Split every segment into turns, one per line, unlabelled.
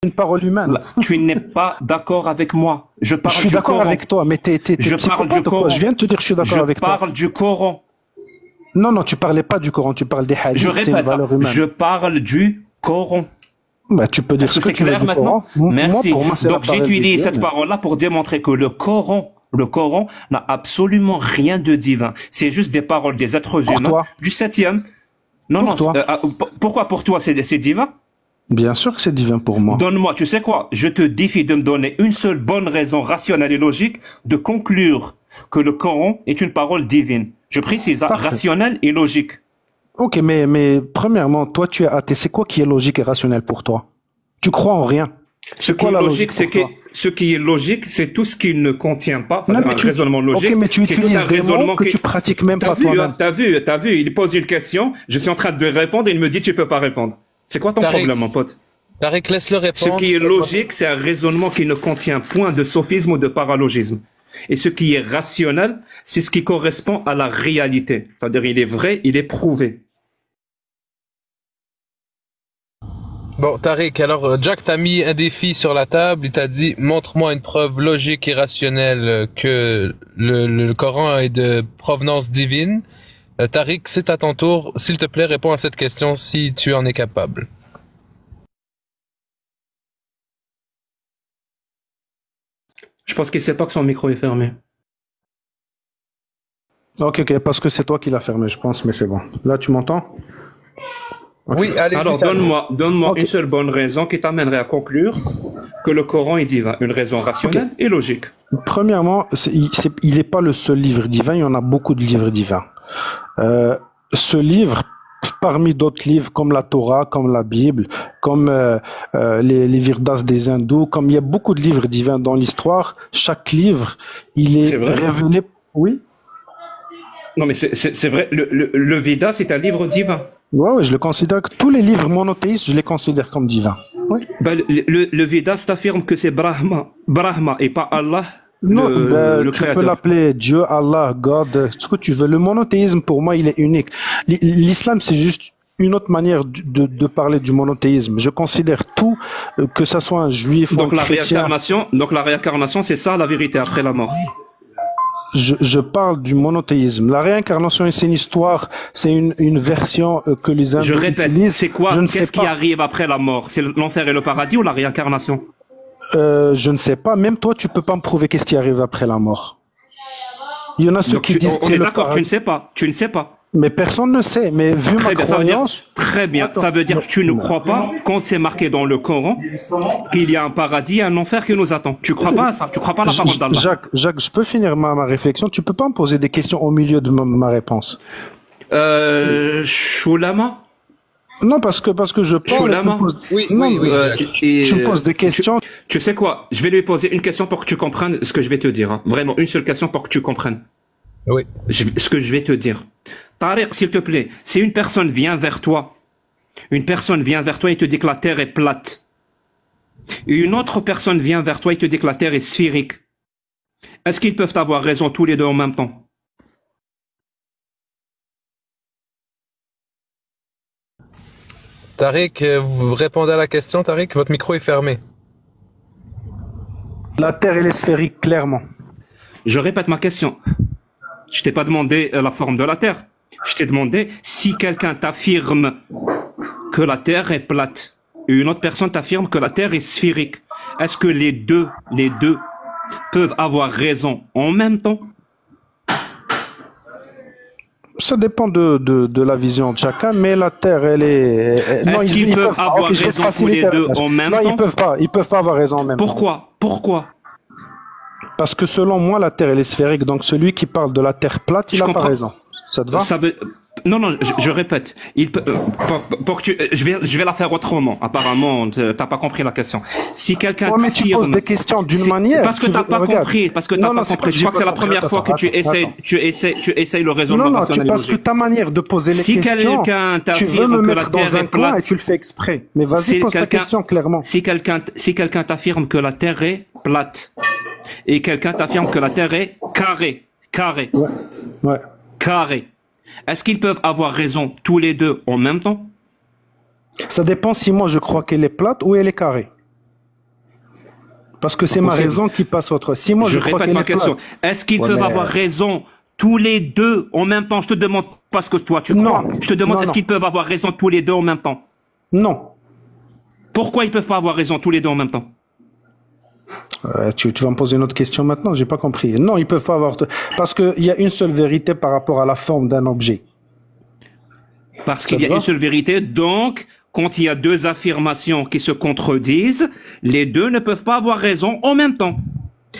une parole humaine.
Tu n'es pas d'accord avec moi. Je parle
Je suis
du
d'accord
Coran.
avec toi, mais
Je parle du Coran.
Je viens de te dire que je suis d'accord avec toi.
Je parle du Coran.
Non, non, tu parlais pas du Coran, tu parles des hadiths.
Je répète, je parle du Coran.
Bah, tu peux dire ce que
c'est
tu veux
clair
du
maintenant?
Coran.
Merci.
Moi,
donc j'utilise cette parole-là pour démontrer que le Coran n'a absolument rien de divin. C'est juste des paroles des êtres humains du 7e. Non, non. Pourquoi pour toi c'est divin?
Bien sûr que c'est divin pour moi.
Donne-moi, tu sais quoi? Je te défie de me donner une seule bonne raison rationnelle et logique de conclure que le Coran est une parole divine. Je précise, rationnelle et logique.
Ok, mais premièrement, toi tu es athée. C'est quoi qui est logique et rationnel pour toi? Tu crois en rien.
Ce qui est logique, c'est tout ce qui ne contient pas. C'est un raisonnement logique.
Ok, mais tu utilises des mots que tu pratiques même pas toi-même.
T'as vu, il pose une question, je suis en train de répondre et il me dit tu peux pas répondre. C'est quoi ton problème, mon pote?
Tariq, laisse-le répondre.
Ce qui est logique, c'est un raisonnement qui ne contient point de sophisme ou de paralogisme. Et ce qui est rationnel, c'est ce qui correspond à la réalité. C'est-à-dire, il est vrai, il est prouvé.
Bon, Tariq, alors Jack t'a mis un défi sur la table, il t'a dit montre-moi une preuve logique et rationnelle que le Coran est de provenance divine. Tariq, c'est à ton tour, s'il te plaît, réponds à cette question si tu en es capable.
Je pense qu'il sait pas que son micro est fermé.
Ok, parce que c'est toi qui l'as fermé, je pense, mais c'est bon. Là, tu m'entends?
Okay. Oui, allez-y.
Alors, donne-moi une seule bonne raison qui t'amènerait à conclure que le Coran est divin. Une raison rationnelle et logique.
Premièrement, il n'est pas le seul livre divin, il y en a beaucoup de livres divins. Ce livre, parmi d'autres livres comme la Torah, comme la Bible, comme les Vedas des hindous, comme il y a beaucoup de livres divins dans l'histoire, chaque livre, il est révélé... Oui.
Non, mais c'est vrai, le Veda, c'est un livre divin.
Ouais, je le considère que tous les livres monothéistes, je les considère comme divins. Oui.
Ben, le Vedas t'affirme que c'est Brahma et pas Allah.
Non,
le
tu
créateur.
peux l'appeler Dieu, Allah, God, ce que tu veux. Le monothéisme, pour moi, il est unique. L'islam, c'est juste une autre manière de parler du monothéisme. Je considère tout, que ça soit un juif ou un chrétien.
Donc la réincarnation, c'est ça la vérité après la mort.
Je parle du monothéisme. La réincarnation, c'est une histoire, c'est une version que les hindous utilisent.
C'est quoi? Qu'est-ce qui arrive après la mort? C'est l'enfer et le paradis ou la réincarnation?
Je ne sais pas. Même toi, tu peux pas me prouver qu'est-ce qui arrive après la mort. Il y en a ceux qui disent que
on est d'accord, tu ne sais pas. Tu ne sais pas.
Mais personne ne sait. Mais vu ma croyance...
Très bien. Ça veut dire que tu ne crois pas, quand c'est marqué dans le Coran, qu'il y a un paradis et un enfer qui nous attend. Tu crois pas à ça? Tu crois pas à la parole d'Allah?
Jacques, je peux finir ma réflexion? Tu peux pas me poser des questions au milieu de ma réponse.
Shulama?
Non, parce que je parle.
Oui.
Tu me poses des questions.
Tu sais quoi? Je vais lui poser une question pour que tu comprennes ce que je vais te dire. Hein. Vraiment, une seule question pour que tu comprennes.
Oui.
Ce que je vais te dire. Tariq, s'il te plaît, si une personne vient vers toi et te dit que la Terre est plate, et une autre personne vient vers toi et te dit que la Terre est sphérique, est-ce qu'ils peuvent avoir raison tous les deux en même temps?
Tariq, vous répondez à la question, Tariq, votre micro est fermé.
La Terre, elle est sphérique, clairement.
Je répète ma question. Je t'ai pas demandé la forme de la Terre. Je t'ai demandé si quelqu'un t'affirme que la Terre est plate et une autre personne t'affirme que la Terre est sphérique. Est-ce que les deux peuvent avoir raison en même temps?
Ça dépend de la vision de chacun, mais la Terre, elle est...
Non, ils peuvent avoir raison tous les deux en même temps?
Non, ils peuvent pas avoir raison en même temps.
Pourquoi? Parce
que selon moi, la Terre, elle est sphérique, donc celui qui parle de la Terre plate, il a pas raison. Ça te va?
Non, je répète. Je vais la faire autrement. Apparemment, t'as pas compris la question. Si quelqu'un
mais tu poses des questions d'une manière.
Parce que t'as pas compris. Je crois que c'est la première fois que tu essayes le raisonnement rationnel.
Parce que ta manière de poser les questions, tu veux me mettre dans un coin et tu le fais exprès. Mais vas-y, pose ta question clairement.
Si quelqu'un t'affirme que la Terre est plate et quelqu'un t'affirme que la Terre est carrée.
Ouais.
Carré. Est-ce qu'ils peuvent avoir raison tous les deux en même temps?
Ça dépend si moi je crois qu'elle est plate ou elle est carrée. Parce que c'est
Pas
ma
possible.
raison qui passe votre. Si moi
Je
je crois
répète
qu'elle
ma
est
question.
plate.
Est-ce qu'ils
Ouais,
peuvent
mais,
avoir raison tous les deux en même temps? Je te demande pas ce que toi tu crois.
Non.
Je te demande
Non,
est-ce
non.
qu'ils peuvent avoir raison tous les deux en même temps?
Non.
Pourquoi ils peuvent pas avoir raison tous les deux en même temps?
Tu vas me poser une autre question maintenant, j'ai pas compris. Non, ils peuvent pas avoir. Parce qu'il y a une seule vérité par rapport à la forme d'un objet.
Parce
Ça
qu'il y
te
a
va?
une seule vérité. Donc, quand il y a deux affirmations qui se contredisent, les deux ne peuvent pas avoir raison en même temps.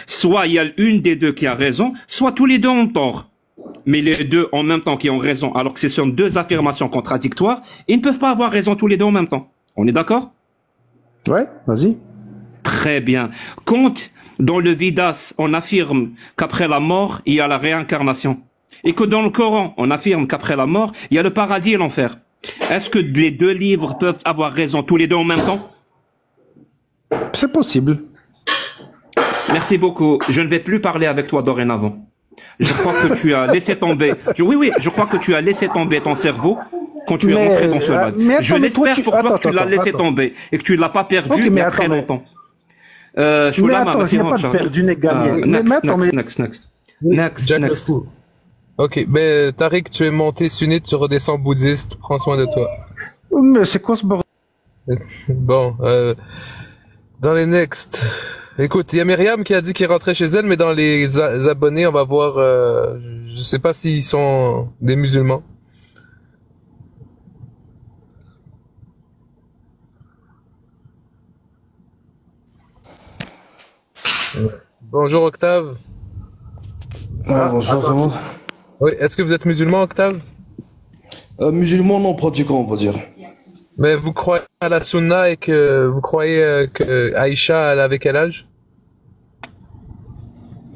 Soit il y a une des deux qui a raison, soit tous les deux ont tort. Mais les deux en même temps qui ont raison, alors que ce sont deux affirmations contradictoires, ils ne peuvent pas avoir raison tous les deux en même temps. On est d'accord?
Ouais, vas-y.
Très bien. Quand dans le Vidas, on affirme qu'après la mort, il y a la réincarnation. Et que dans le Coran, on affirme qu'après la mort, il y a le paradis et l'enfer. Est-ce que les deux livres peuvent avoir raison tous les deux en même temps?
C'est possible.
Merci beaucoup. Je ne vais plus parler avec toi dorénavant. Je crois que tu as laissé tomber. Oui, je crois que tu as laissé tomber ton cerveau quand tu es
Mais,
rentré dans ce live.
mais attends,
Je
mais toi,
l'espère pour toi que tu l'as laissé
attends.
tomber et que tu l'as pas perdu
Ok,
il y
mais
a
attends,
très
mais-
longtemps.
Mais
Shulama,
attends,
vas-y,
il n'y a pas de
rentre.
perdu ni gagné. Mais
Next,
attends, mais
next.
Jack le fou. Ok, ben Tariq, tu es monté sunnite, tu redescends bouddhiste, prends soin de toi.
mais c'est quoi ce bordel?
Bon, dans les next. Écoute, il y a Myriam qui a dit qu'il rentrait chez elle, mais dans les abonnés, on va voir, je sais pas s'ils sont des musulmans. Bonjour Octave.
Bonsoir, ça va?
Oui, est-ce que vous êtes musulman, Octave?
Musulman non pratiquant, on va dire.
Mais vous croyez à la sunna et que vous croyez que Aïcha, elle avait quel âge?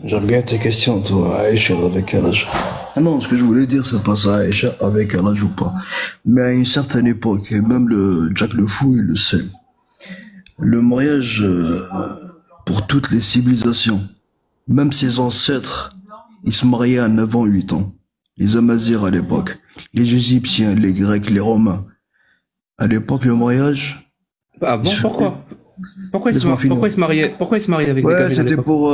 J'aime bien tes questions, toi. Aïcha, avec quel âge? Ah non, ce que je voulais dire, c'est pas ça, Aïcha, avec quel âge ou pas. Mais à une certaine époque, et même le Jack le Fou, il le sait. Le mariage, pour toutes les civilisations, même ses ancêtres, ils se mariaient à 9 ans, 8 ans. Les Amazirs à l'époque, les Égyptiens, les Grecs, les Romains. À l'époque, le mariage,
Ah bon, pourquoi? Pourquoi ils
Laisse-moi finir.
se mariaient avec des
ouais,
gamines à
c'était
l'époque?
pour,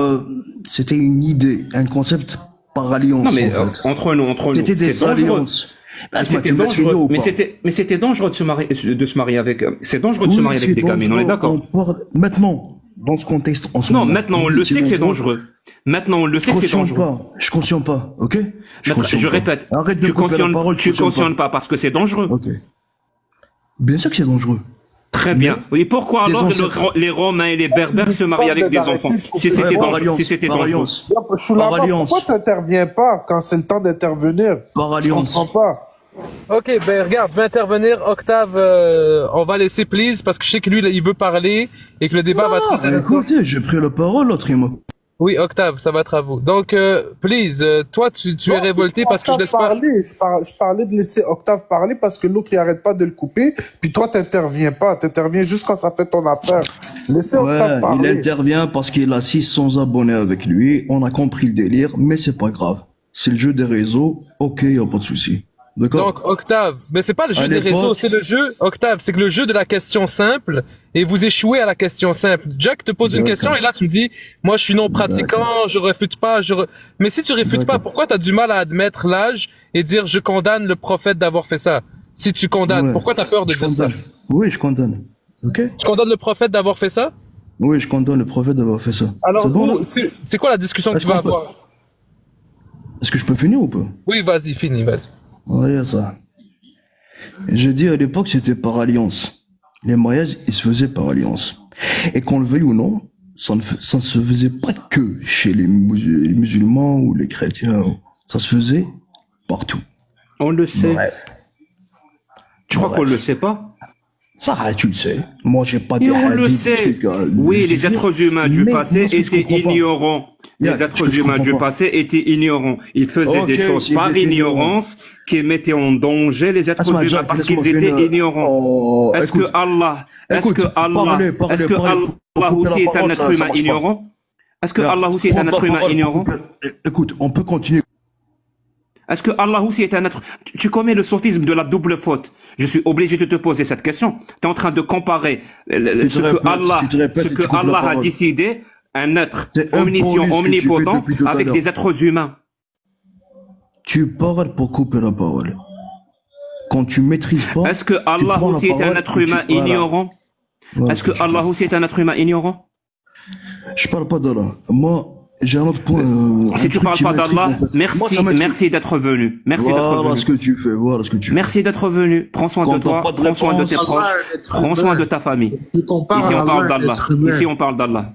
c'était une idée, un concept par alliance.
Non mais
en fait.
entre nous,
C'était des
c'est dangereux.
alliances.
Mais
Laisse-moi,
C'était
tu me laisses finir
dangereux.
ou pas?
Mais c'était dangereux de se marier avec. C'est dangereux de se
Oui,
marier avec
c'est
des gamines. On est
dangereux.
d'accord?
On parle maintenant, dans ce contexte, en ce
Non,
moment.
maintenant on
Oui,
le sait que c'est dangereux. Maintenant on le sait que c'est
Conscient
dangereux.
pas. Je cautionne pas, ok?
Je répète.
Arrête de
tu
couper la parole, je
tu
cautionne
cautionnes pas parce que c'est dangereux.
Ok. Bien sûr que c'est dangereux.
Très bien. Oui, pourquoi
Des
alors
ancêtres.
les Romains et les Berbères se mariaient avec des enfants? Si
Ouais,
c'était
par
dangereux.
alliance,
Si c'était
par
dangereux.
alliance.
Choulama,
Par alliance.
pourquoi t'interviens pas quand c'est le temps d'intervenir?
Par
Je
alliance.
comprends pas.
Ok, ben regarde, je vais intervenir. Octave, on va laisser please parce que je sais que lui, là, il veut parler et que le débat va être...
Écoutez, j'ai pris la parole, l'autre, il m'a...
Oui, Octave, ça va être à vous. Donc, please, toi, tu es révolté parce que je laisse pas...
parler. Je parlais de laisser Octave parler parce que l'autre il arrête pas de le couper. Puis toi t'interviens pas. T'interviens juste quand ça fait ton affaire. Laissez Octave
Ouais, il
parler.
intervient parce qu'il a 600 abonnés avec lui. On a compris le délire, mais c'est pas grave. C'est le jeu des réseaux. Ok, y a pas de souci. D'accord?
Donc, Octave, mais c'est pas le jeu
À
des
l'époque-
réseaux, c'est le jeu, Octave, c'est que le jeu de la question simple, et vous échouez à la question simple. Jack te pose une
D'accord.
question, et là tu me dis, moi je suis non pratiquant, je refute pas, mais si tu refutes pas,
D'accord.
pourquoi t'as du mal à admettre l'âge et dire je condamne le prophète d'avoir fait ça? Si tu condamnes,
Ouais.
pourquoi t'as peur de
Je
dire ça?
condamne. Oui, je condamne. Ok?
Tu condamnes le prophète d'avoir fait ça?
Oui, je condamne le prophète d'avoir fait ça.
Alors,
C'est bon, là?
c'est quoi la discussion que
Est-ce
tu vas
qu'on peut-
avoir?
Est-ce que je peux finir ou pas?
Oui, vas-y, finis, vas-y.
Ouais, ça. J'ai dit à l'époque, c'était par alliance. Les mariages, ils se faisaient par alliance. Et qu'on le veuille ou non, ça ne se faisait pas que chez les musulmans ou les chrétiens. Ça se faisait partout.
On le sait.
Bref.
Tu crois
Bref.
qu'on le sait pas?
Ça, tu le sais. Moi, j'ai pas
Et
des
on le
hadiths,
sait.
trucs à
Oui, les
justifier.
êtres humains du
Mais
passé
moi, ce que je
étaient
comprends pas-
ignorants.
Yeah,
Les
ce que
êtres
je
humains du
comprends pas.
passé étaient ignorants. Ils faisaient
Ok,
des choses
s'ils
par
étaient
ignorance qui mettaient en danger les êtres
Laisse-moi,
humains
Jack,
parce
laisse-moi
qu'ils étaient
finir.
ignorants.
Oh,
Est-ce que
écoute.
Allah, est-ce
Écoute,
que Allah,
parlez,
est-ce que
parlez.
Allah
Couper la
aussi est un
parole,
être
ça
humain
marche pas.
ignorant? Est-ce que
Regarde,
Allah aussi est un
prends
être
ta
humain
parole,
ignorant?
Écoute, on peut continuer.
Est-ce que Allah aussi est un être... Tu commets le sophisme de la double faute. Je suis obligé de te poser cette question. Tu es en train de comparer ce que Allah,
tu te répètes
ce
et tu
que
coupes la
Allah a
parole.
décidé un être
C'est
omniscient,
impoli ce que tu fais
omnipotent,
depuis tout à
avec
l'heure.
des êtres humains.
Tu parles pour couper la parole. Quand tu maîtrises pas,
Est-ce que
tu
Allah
prends la
aussi est un
parole
être
et tu...
humain
Voilà.
ignorant?
Voilà
Est-ce
ce que
que
tu
Allah
fais.
aussi est un être humain ignorant?
Je parle pas d'Allah. Moi, j'ai un autre point.
Si
un
tu
truc
parles
qui
pas
m'intrigue,
d'Allah,
en fait. Moi,
merci,
ça m'intrigue.
merci d'être venu. Merci d'être
Voilà
venu.
ce que tu fais. Voilà ce que tu fais.
Merci d'être venu. Prends soin
Quand
de
t'as
toi,
pas de
prends soin de tes
réponse,
proches,
Allah est un être
prends soin
humain.
de ta famille.
Tu compares
Ici, on
Allah
parle
à un
d'Allah.
être humain.
Ici, on parle d'Allah.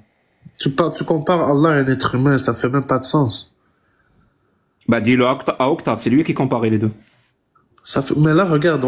Tu compares Allah à un être humain, ça fait même pas de sens.
Bah, dis-le à Octave, c'est lui qui comparait les deux.
Ça fait... Mais là, regarde,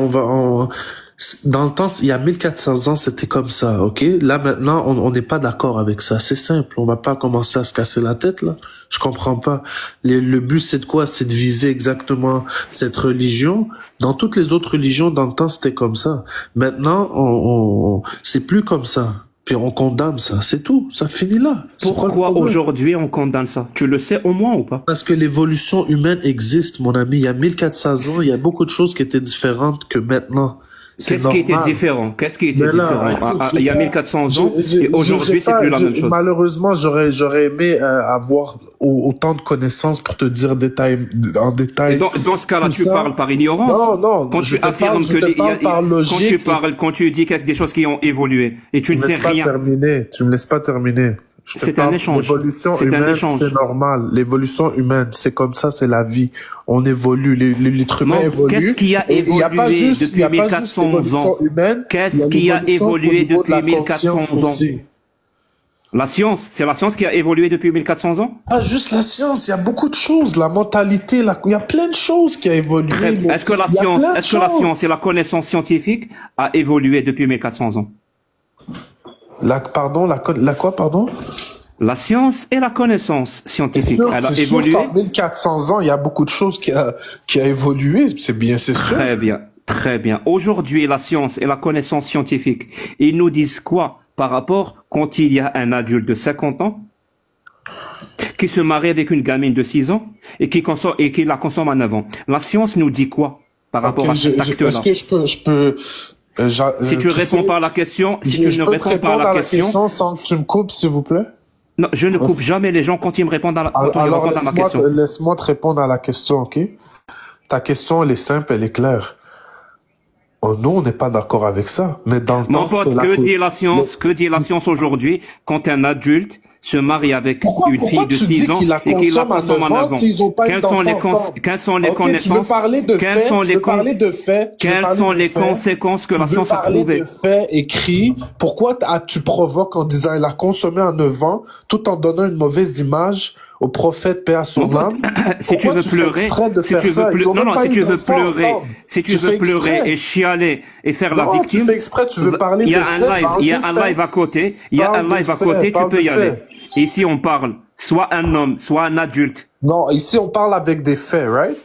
dans le temps, il y a 1400 ans, c'était comme ça, ok? Là, maintenant, on n'est pas d'accord avec ça. C'est simple. On va pas commencer à se casser la tête, là. Je comprends pas. Le but, c'est de quoi? C'est de viser exactement cette religion. Dans toutes les autres religions, dans le temps, c'était comme ça. Maintenant, c'est plus comme ça. Puis on condamne ça. C'est tout. Ça finit là. C'est pas le
Pourquoi
problème.
aujourd'hui on condamne ça? Tu le sais au moins ou pas?
Parce que l'évolution humaine existe, mon ami. Il y a 1400 ans, il y a beaucoup de choses qui étaient différentes que maintenant. C'est
Qu'est-ce qui était
normal.
différent? Qu'est-ce qui était
Mais là,
différent?
écoute,
Il y a 1400 ans
j'ai-
et aujourd'hui
j'ai
c'est
pas-
plus la même
j'ai-
chose.
Malheureusement, j'aurais aimé auvoir autant de connaissances pour te dire en
Et
détail.
dans ce cas-là,
tout
tu
ça.
parles par ignorance.
Non,
Quand
je
tu
te
affirmes
parle- je
que
te
il y a-
parle par logique.
quand tu dis qu'il y a des choses qui ont évolué et tu ne
Tu me
sais
laisses pas
rien.
terminer. Tu me laisses pas terminer. Je te
C'est un
parle,
échange.
L'évolution
C'est un
humaine,
échange.
c'est normal. L'évolution humaine, c'est comme ça, c'est la vie. On évolue. L'être humain
Non,
évolue.
qu'est-ce qui a
Et il y a pas
évolué
juste-
depuis
il y a pas juste
1400
l'évolution
ans?
humaine,
Qu'est-ce
il y
qui a
l'évolution au
évolué
niveau de la
depuis 1400
conscience
ans?
aussi.
La science, c'est la science qui a évolué depuis 1400 ans?
Pas juste la science, il y a beaucoup de choses, la mentalité, il y a plein de choses qui a évolué.
Très bien. Est-ce que la
Il y a
science,
plein de
est-ce que la
choses.
science et la connaissance scientifique a évolué depuis 1400 ans?
La quoi, pardon?
La science et la connaissance scientifique, elle a
C'est sûr
évolué?
qu'en 1400 ans, il y a beaucoup de choses qui a évolué, c'est sûr.
Très bien, très bien. Aujourd'hui, la science et la connaissance scientifique, ils nous disent quoi par rapport quand il y a un adulte de 50 ans qui se marie avec une gamine de 6 ans et qui la consomme à 9 ans? La science nous dit quoi par rapport
Ok,
à cet acte-là?
Est-ce que je peux
Si tu réponds pas à la question, si tu
je
ne
peux te
réponds pas à
répondre
la question,
sans que tu me coupes, s'il vous plaît?
non, je ne coupe jamais les gens quand ils me répondent à quand on me
Alors,
répond à ma question.
laisse-moi te répondre à la question, ok? Ta question, elle est simple, elle est claire. Oh, nous, on n'est pas d'accord avec ça. Mais dans le
Mon
temps,
pote,
c'était
que dit la science? Que dit la science aujourd'hui quand un adulte se marie avec une fille de
tu
6
dis
ans
qu'il la
et qu'il la
consomme à
consomme en
9 ans
avant?
s'ils ont pas eu
Quelles sont les
d'enfants ensemble?
quelles sont les
Ok, tu veux
connaissances?
parler de
Quelles
faits,
sont
tu
les
veux parler de faits, tu veux
quelles
parler
sont
de
les
faits,
conséquences que
tu
la
veux
science a
parler
prouvées?
de faits écrits. Pourquoi tu provoques en disant il a consommé à 9 ans tout en donnant une mauvaise image au prophète paix à son
Mon pote,
âme?
si tu
Pourquoi
veux
fais
pleurer,
exprès de
si
faire
tu
ça?
veux
Ils ont
non,
même
non,
pas
si
eu
tu veux
d'enfants
pleurer,
ensemble.
si tu
Tu
veux
fais
pleurer
exprès.
et chialer et faire la
Non, tu
victime,
fais exprès, tu veux parler
il y a
de
un
faits,
live,
parle
il y a
de
un
faits.
live à côté, il y a
Parle
un
de
live à
faits,
côté, tu
parle
peux
de
y aller.
faits.
Et ici, on parle soit un homme, soit un adulte.
Non, ici on parle avec des faits, right?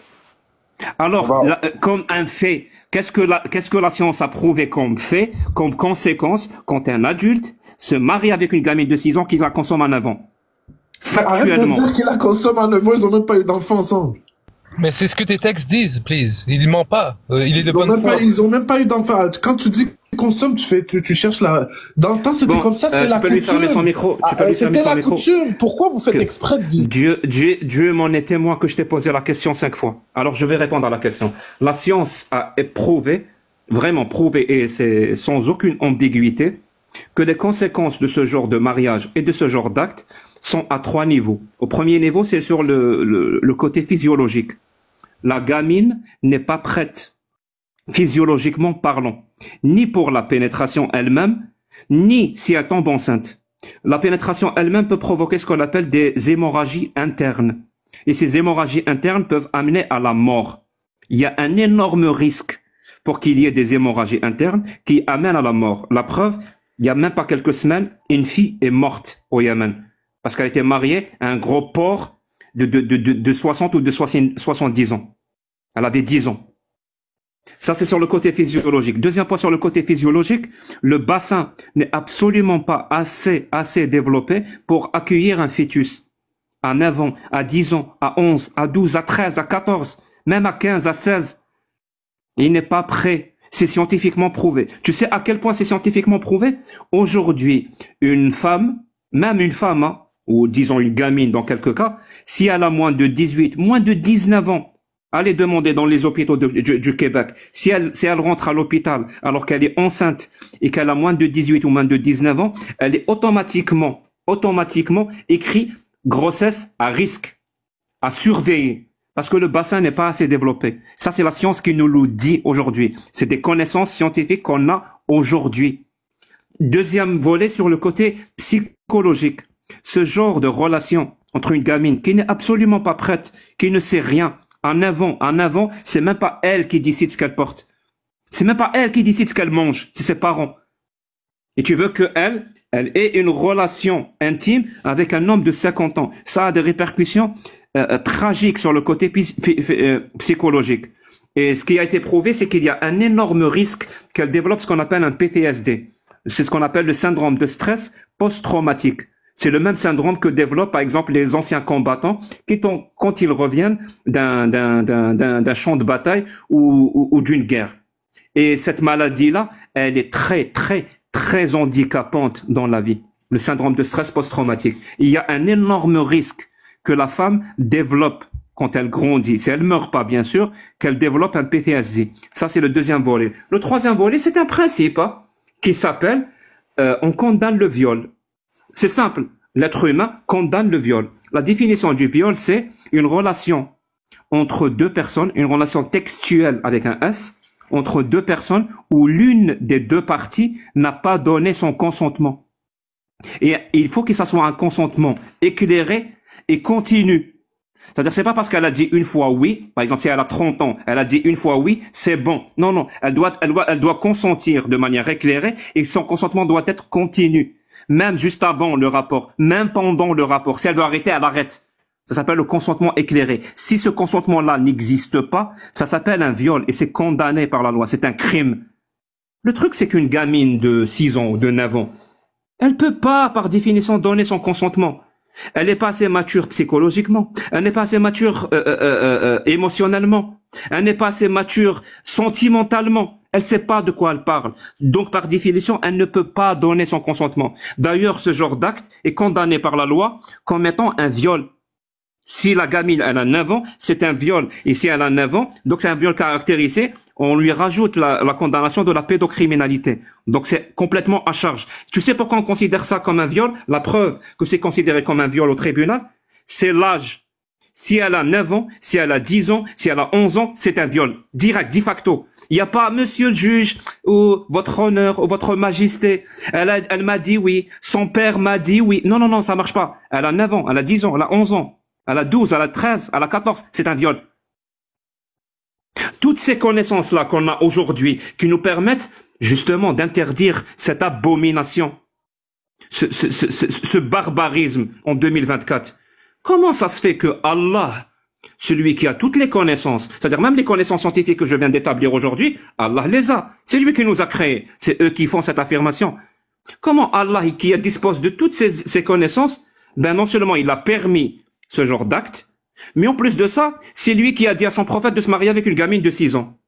Alors,
Wow.
comme un fait, qu'est-ce que la science a prouvé comme fait, comme conséquence, quand un adulte se marie avec une gamine de 6 ans qui la consomme en avant? Factuellement.
Arrête de dire qu'il a consommé à 9 ans, ils ont même pas eu d'enfants ensemble.
Mais c'est ce que tes textes disent, please. Il ment pas. Il est de
Ils ont,
bonne
même
foi.
pas, ils ont même pas eu d'enfants. Quand tu dis consomme, tu cherches la... Dans le temps, c'était
Bon,
comme ça, c'était
tu
la
peux
coutume.
lui fermer son micro. Tu peux lui fermer
C'était
son
la
micro.
coutume. Pourquoi vous faites exprès de viser?
Dieu m'en est témoin que je t'ai posé la question 5 fois. Alors je vais répondre à la question. La science a prouvé, vraiment prouvé, et c'est sans aucune ambiguïté, que les conséquences de ce genre de mariage et de ce genre d'acte sont à 3 niveaux. Au premier niveau, c'est sur le côté physiologique. La gamine n'est pas prête, physiologiquement parlant, ni pour la pénétration elle-même, ni si elle tombe enceinte. La pénétration elle-même peut provoquer ce qu'on appelle des hémorragies internes. Et ces hémorragies internes peuvent amener à la mort. Il y a un énorme risque pour qu'il y ait des hémorragies internes qui amènent à la mort. La preuve, il y a même pas quelques semaines, une fille est morte au Yémen parce qu'elle était mariée à un gros porc de 60 ou de 70 ans. Elle avait 10 ans. Ça, c'est sur le côté physiologique. Deuxième point sur le côté physiologique, le bassin n'est absolument pas assez développé pour accueillir un fœtus. À 9 ans, à 10 ans, à 11, à 12, à 13, à 14, même à 15, à 16. Il n'est pas prêt. C'est scientifiquement prouvé. Tu sais à quel point c'est scientifiquement prouvé? Aujourd'hui, une femme, même une femme, hein, ou disons une gamine dans quelques cas, si elle a moins de 18, moins de 19 ans, allez demander dans les hôpitaux du Québec, si elle rentre à l'hôpital alors qu'elle est enceinte et qu'elle a moins de 18 ou moins de 19 ans, elle est automatiquement écrit grossesse à risque, à surveiller. Parce que le bassin n'est pas assez développé. Ça, c'est la science qui nous le dit aujourd'hui. C'est des connaissances scientifiques qu'on a aujourd'hui. Deuxième volet sur le côté psychologique. Ce genre de relation entre une gamine qui n'est absolument pas prête, qui ne sait rien, en avant, c'est même pas elle qui décide ce qu'elle porte. C'est même pas elle qui décide ce qu'elle mange, c'est ses parents. Et tu veux que elle ait une relation intime avec un homme de 50 ans. Ça a des répercussions tragique sur le côté psychologique. Et ce qui a été prouvé, c'est qu'il y a un énorme risque qu'elle développe ce qu'on appelle un PTSD. C'est ce qu'on appelle le syndrome de stress post-traumatique. C'est le même syndrome que développent, par exemple, les anciens combattants quand ils reviennent d'un champ de bataille ou d'une guerre. Et cette maladie-là, elle est très handicapante dans la vie. Le syndrome de stress post-traumatique. Il y a un énorme risque que la femme développe quand elle grandit, si elle meurt pas bien sûr, qu'elle développe un PTSD. Ça c'est le deuxième volet. Le troisième volet, c'est un principe qui s'appelle on condamne le viol. C'est simple, l'être humain condamne le viol. La définition du viol, c'est une relation entre deux personnes, une relation textuelle avec un S, entre deux personnes où l'une des deux parties n'a pas donné son consentement. Et il faut que ça soit un consentement éclairé et continue. C'est-à-dire, c'est pas parce qu'elle a dit une fois oui, par exemple, si elle a 30 ans, elle a dit une fois oui, c'est bon. Non, elle doit consentir de manière éclairée et son consentement doit être continu. Même juste avant le rapport, même pendant le rapport. Si elle doit arrêter, elle arrête. Ça s'appelle le consentement éclairé. Si ce consentement-là n'existe pas, ça s'appelle un viol et c'est condamné par la loi. C'est un crime. Le truc, c'est qu'une gamine de 6 ans ou de 9 ans, elle peut pas, par définition, donner son consentement. Elle n'est pas assez mature psychologiquement. Elle n'est pas assez mature émotionnellement. Elle n'est pas assez mature sentimentalement. Elle sait pas de quoi elle parle. Donc, par définition, elle ne peut pas donner son consentement. D'ailleurs, ce genre d'acte est condamné par la loi comme étant un viol. Si la gamine, elle a 9 ans, c'est un viol. Et si elle a 9 ans, donc c'est un viol caractérisé, on lui rajoute la condamnation de la pédocriminalité. Donc c'est complètement à charge. Tu sais pourquoi on considère ça comme un viol? La preuve que c'est considéré comme un viol au tribunal, c'est l'âge. Si elle a 9 ans, si elle a 10 ans, si elle a 11 ans, c'est un viol. Direct, de facto. Il n'y a pas monsieur le juge, ou votre honneur, ou votre majesté. Elle m'a dit oui. Son père m'a dit oui. Non, ça marche pas. Elle a 9 ans, elle a 10 ans, elle a 11 ans. Elle a 12, elle a 13, elle a 14, c'est un viol. Toutes ces connaissances-là qu'on a aujourd'hui, qui nous permettent justement d'interdire cette abomination, ce barbarisme en 2024. Comment ça se fait que Allah, celui qui a toutes les connaissances, c'est-à-dire même les connaissances scientifiques que je viens d'établir aujourd'hui, Allah les a. C'est lui qui nous a créés. C'est eux qui font cette affirmation. Comment Allah, qui dispose de toutes ces connaissances, non seulement il a permis ce genre d'acte, mais en plus de ça, c'est lui qui a dit à son prophète de se marier avec une gamine de 6 ans.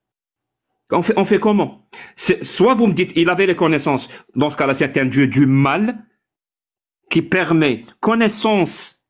On fait comment? Soit vous me dites, il avait les connaissances, dans ce cas-là, c'est un dieu du mal, qui permet connaissance,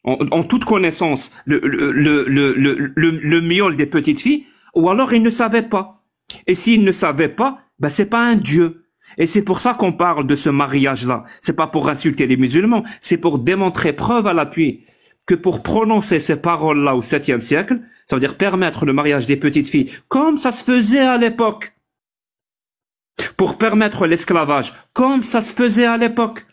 en toute connaissance, le miol des petites filles, ou alors il ne savait pas. Et s'il ne savait pas, c'est pas un dieu. Et c'est pour ça qu'on parle de ce mariage-là. C'est pas pour insulter les musulmans, c'est pour démontrer preuve à l'appui que pour prononcer ces paroles-là au 7e siècle, ça veut dire permettre le mariage des petites filles, comme ça se faisait à l'époque. Pour permettre l'esclavage, comme ça se faisait à l'époque.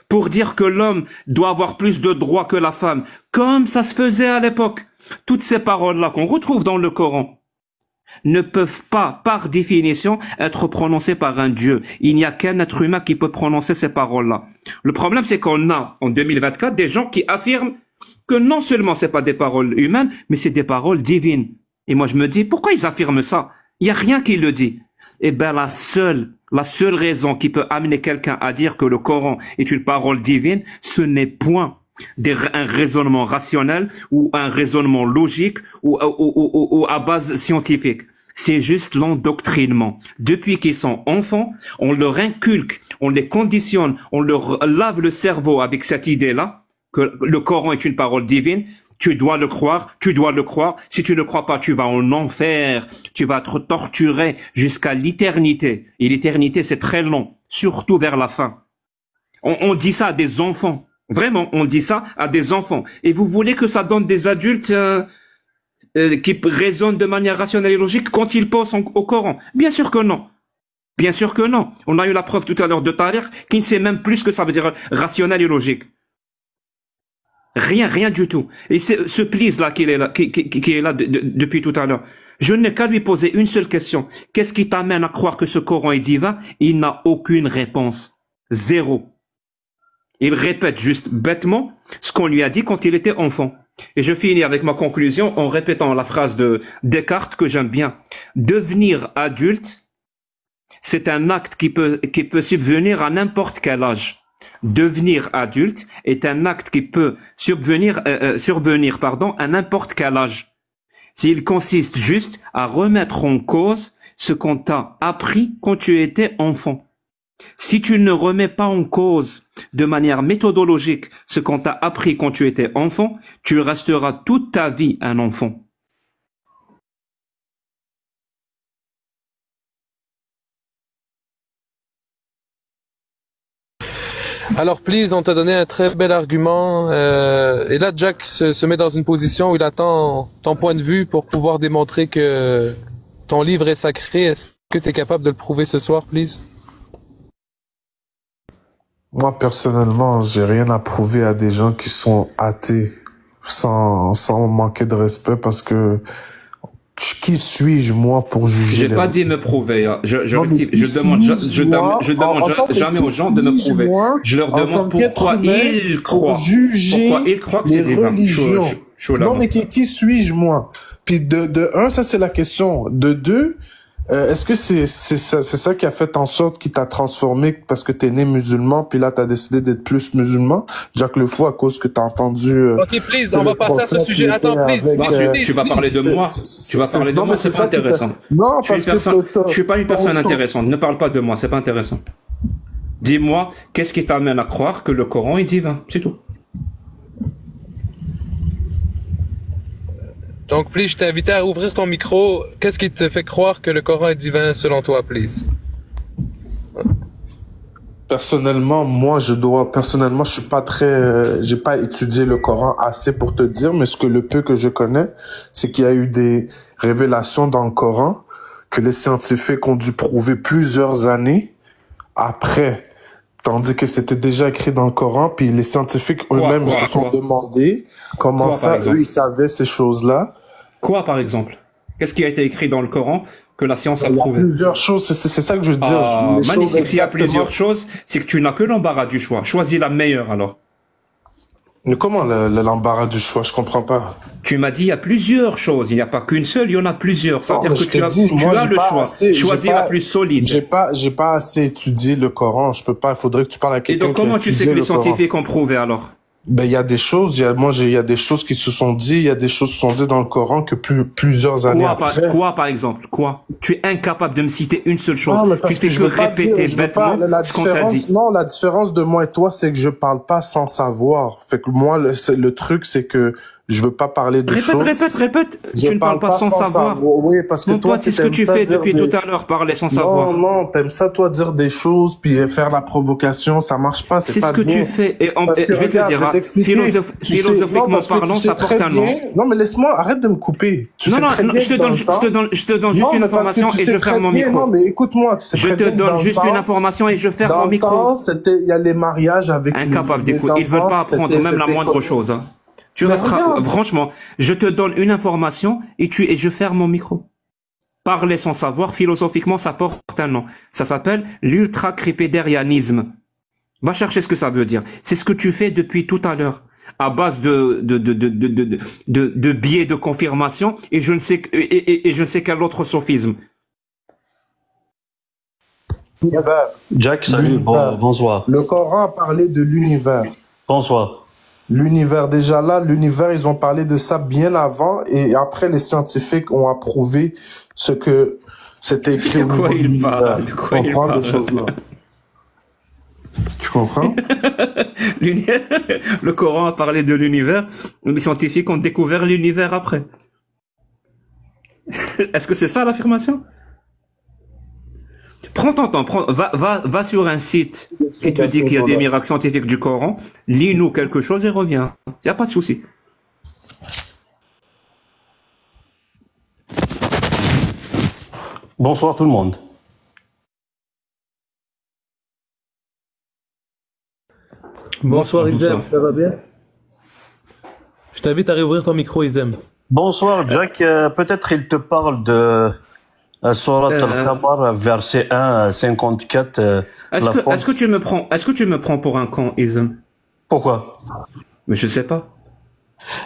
Pour dire que l'homme doit avoir plus de droits que la femme, comme ça se faisait à l'époque. Toutes ces paroles-là qu'on retrouve dans le Coran ne peuvent pas, par définition, être prononcées par un dieu. Il n'y a qu'un être humain qui peut prononcer ces paroles-là. Le problème, c'est qu'on a, en 2024, des gens qui affirment que non seulement c'est pas des paroles humaines, mais c'est des paroles divines. Et moi je me dis, pourquoi ils affirment ça? Il y a rien qui le dit. Eh ben la seule raison qui peut amener quelqu'un à dire que le Coran est une parole divine, ce n'est point un raisonnement rationnel ou un raisonnement logique ou à base scientifique. C'est juste l'endoctrinement. Depuis qu'ils sont enfants, on leur inculque, on les conditionne, on leur lave le cerveau avec cette idée-là. que le Coran est une parole divine, tu dois le croire, tu dois le croire. Si tu ne crois pas, tu vas en enfer, tu vas être torturé jusqu'à l'éternité. Et l'éternité, c'est très long, surtout vers la fin. On dit ça à des enfants. Vraiment, on dit ça à des enfants. Et vous voulez que ça donne des adultes qui raisonnent de manière rationnelle et logique quand ils pensent au Coran? Bien sûr que non. Bien sûr que non. On a eu la preuve tout à l'heure de Tariq qui ne sait même plus ce que ça veut dire rationnel et logique. Rien du tout. Et ce please là qui est là depuis tout à l'heure. Je n'ai qu'à lui poser une seule question. Qu'est-ce qui t'amène à croire que ce Coran est divin? Il n'a aucune réponse. Zéro. Il répète juste bêtement ce qu'on lui a dit quand il était enfant. Et je finis avec ma conclusion en répétant la phrase de Descartes que j'aime bien. Devenir adulte, c'est un acte qui peut subvenir à n'importe quel âge. Devenir adulte est un acte qui peut survenir à n'importe quel âge. S'il consiste juste à remettre en cause ce qu'on t'a appris quand tu étais enfant. Si tu ne remets pas en cause de manière méthodologique ce qu'on t'a appris quand tu étais enfant, tu resteras toute ta vie un enfant.
Alors, please, on t'a donné un très bel argument. Et là, Jack se met dans une position où il attend ton point de vue pour pouvoir démontrer que ton livre est sacré. Est-ce que tu es capable de le prouver ce soir, please?
Moi, personnellement, j'ai rien à prouver à des gens qui sont athées sans manquer de respect parce que qui suis-je, moi, pour juger?
J'ai pas dit me prouver. Je demande jamais aux gens de me prouver. Je leur demande pourquoi ils croient. Pourquoi ils croient que c'est divin.
Non, mais qui suis-je, moi? Puis de un, ça c'est la question. De deux, est-ce que c'est ça qui a fait en sorte qu'il t'a transformé parce que t'es né musulman, puis là t'as décidé d'être plus musulman? Jack Le Fou, à cause que t'as entendu...
Ok, please, on va passer à ce sujet. Attends, please.
Tu vas parler de moi. Tu vas parler de moi, c'est pas intéressant.
Non, parce que...
Je suis pas une personne intéressante. Ne parle pas de moi, c'est pas intéressant. Dis-moi, qu'est-ce qui t'amène à croire que le Coran est divin? C'est tout.
Donc, please, je t'ai invité à ouvrir ton micro. Qu'est-ce qui te fait croire que le Coran est divin selon toi, please?
Personnellement, je suis pas j'ai pas étudié le Coran assez pour te dire, mais le peu que je connais, c'est qu'il y a eu des révélations dans le Coran que les scientifiques ont dû prouver plusieurs années après. Tandis que c'était déjà écrit dans le Coran, puis les scientifiques eux-mêmes se sont demandé comment ça, eux, ils savaient ces choses-là.
Quoi, par exemple? Qu'est-ce qui a été écrit dans le Coran que la science a prouvé?
Il y a plusieurs choses, c'est ça que je veux dire.
Magnifique, s'il y a plusieurs choses, c'est que tu n'as que l'embarras du choix. Choisis la meilleure, alors.
Mais comment l'embarras du choix? Je comprends pas.
Tu m'as dit il y a plusieurs choses, il n'y a pas qu'une seule, il y en a plusieurs. Ça veut dire que tu as le choix. Choisis la plus solide.
J'ai pas assez étudié le Coran, je peux pas, il faudrait que tu parles à quelqu'un.
Et donc comment tu sais que les scientifiques ont prouvé alors?
Ben il y a des choses, il y a des choses qui se sont dit, il y a des choses qui se sont dites dans le Coran que plusieurs années après.
Quoi par exemple? Quoi? Tu es incapable de me citer une seule chose. Non, tu fais que répéter bêtement ce qu'on t'a dit.
Non, la différence de moi et toi, c'est que je parle pas sans savoir. Fait que moi, le truc, c'est que je veux pas parler de choses.
Répète. Tu ne parles pas sans savoir.
Oui, parce que toi,
c'est ce que tu fais depuis tout à l'heure, parler sans savoir.
Non, t'aimes ça, toi, dire des choses, puis faire la provocation, ça marche pas, c'est pas
ce que tu fais. Et je vais te dire, philosophiquement parlant, ça porte un nom.
Non, mais laisse-moi, arrête de me couper.
Non, je te donne juste une information et je ferme mon micro.
Non, mais écoute-moi,
je te donne juste une information et je ferme mon micro.
Il y a les mariages avec
incapable d'écouter. Ils veulent pas apprendre même la moindre chose, hein. Tu resteras, franchement, je te donne une information et je ferme mon micro. Parler sans savoir, philosophiquement, ça porte un nom. Ça s'appelle l'ultra-crépédérianisme. Va chercher ce que ça veut dire. C'est ce que tu fais depuis tout à l'heure. À base de biais de confirmation et je ne sais quel autre sophisme.
Jack, salut, bonsoir.
Le Coran a parlé de l'univers.
Bonsoir.
L'univers, déjà là, l'univers, ils ont parlé de ça bien avant et après les scientifiques ont approuvé ce que c'était écrit au niveau de l'univers.
De quoi il parle?
Des choses là. Tu comprends?
Le Coran a parlé de l'univers, les scientifiques ont découvert l'univers après. Est-ce que c'est ça l'affirmation? Prends ton temps, va sur un site qui te dit qu'il y a des miracles scientifiques du Coran, lis-nous quelque chose et reviens. Il n'y a pas de souci.
Bonsoir tout le monde.
Bonsoir Izem,
Bonsoir.
ça va bien? Je t'invite à réouvrir ton micro Izem.
Bonsoir Jack, peut-être il te parle de Surat al-Qamar, verset 1, 54.
Est-ce que tu me prends pour un con, Ism?
Pourquoi?
Mais je sais pas.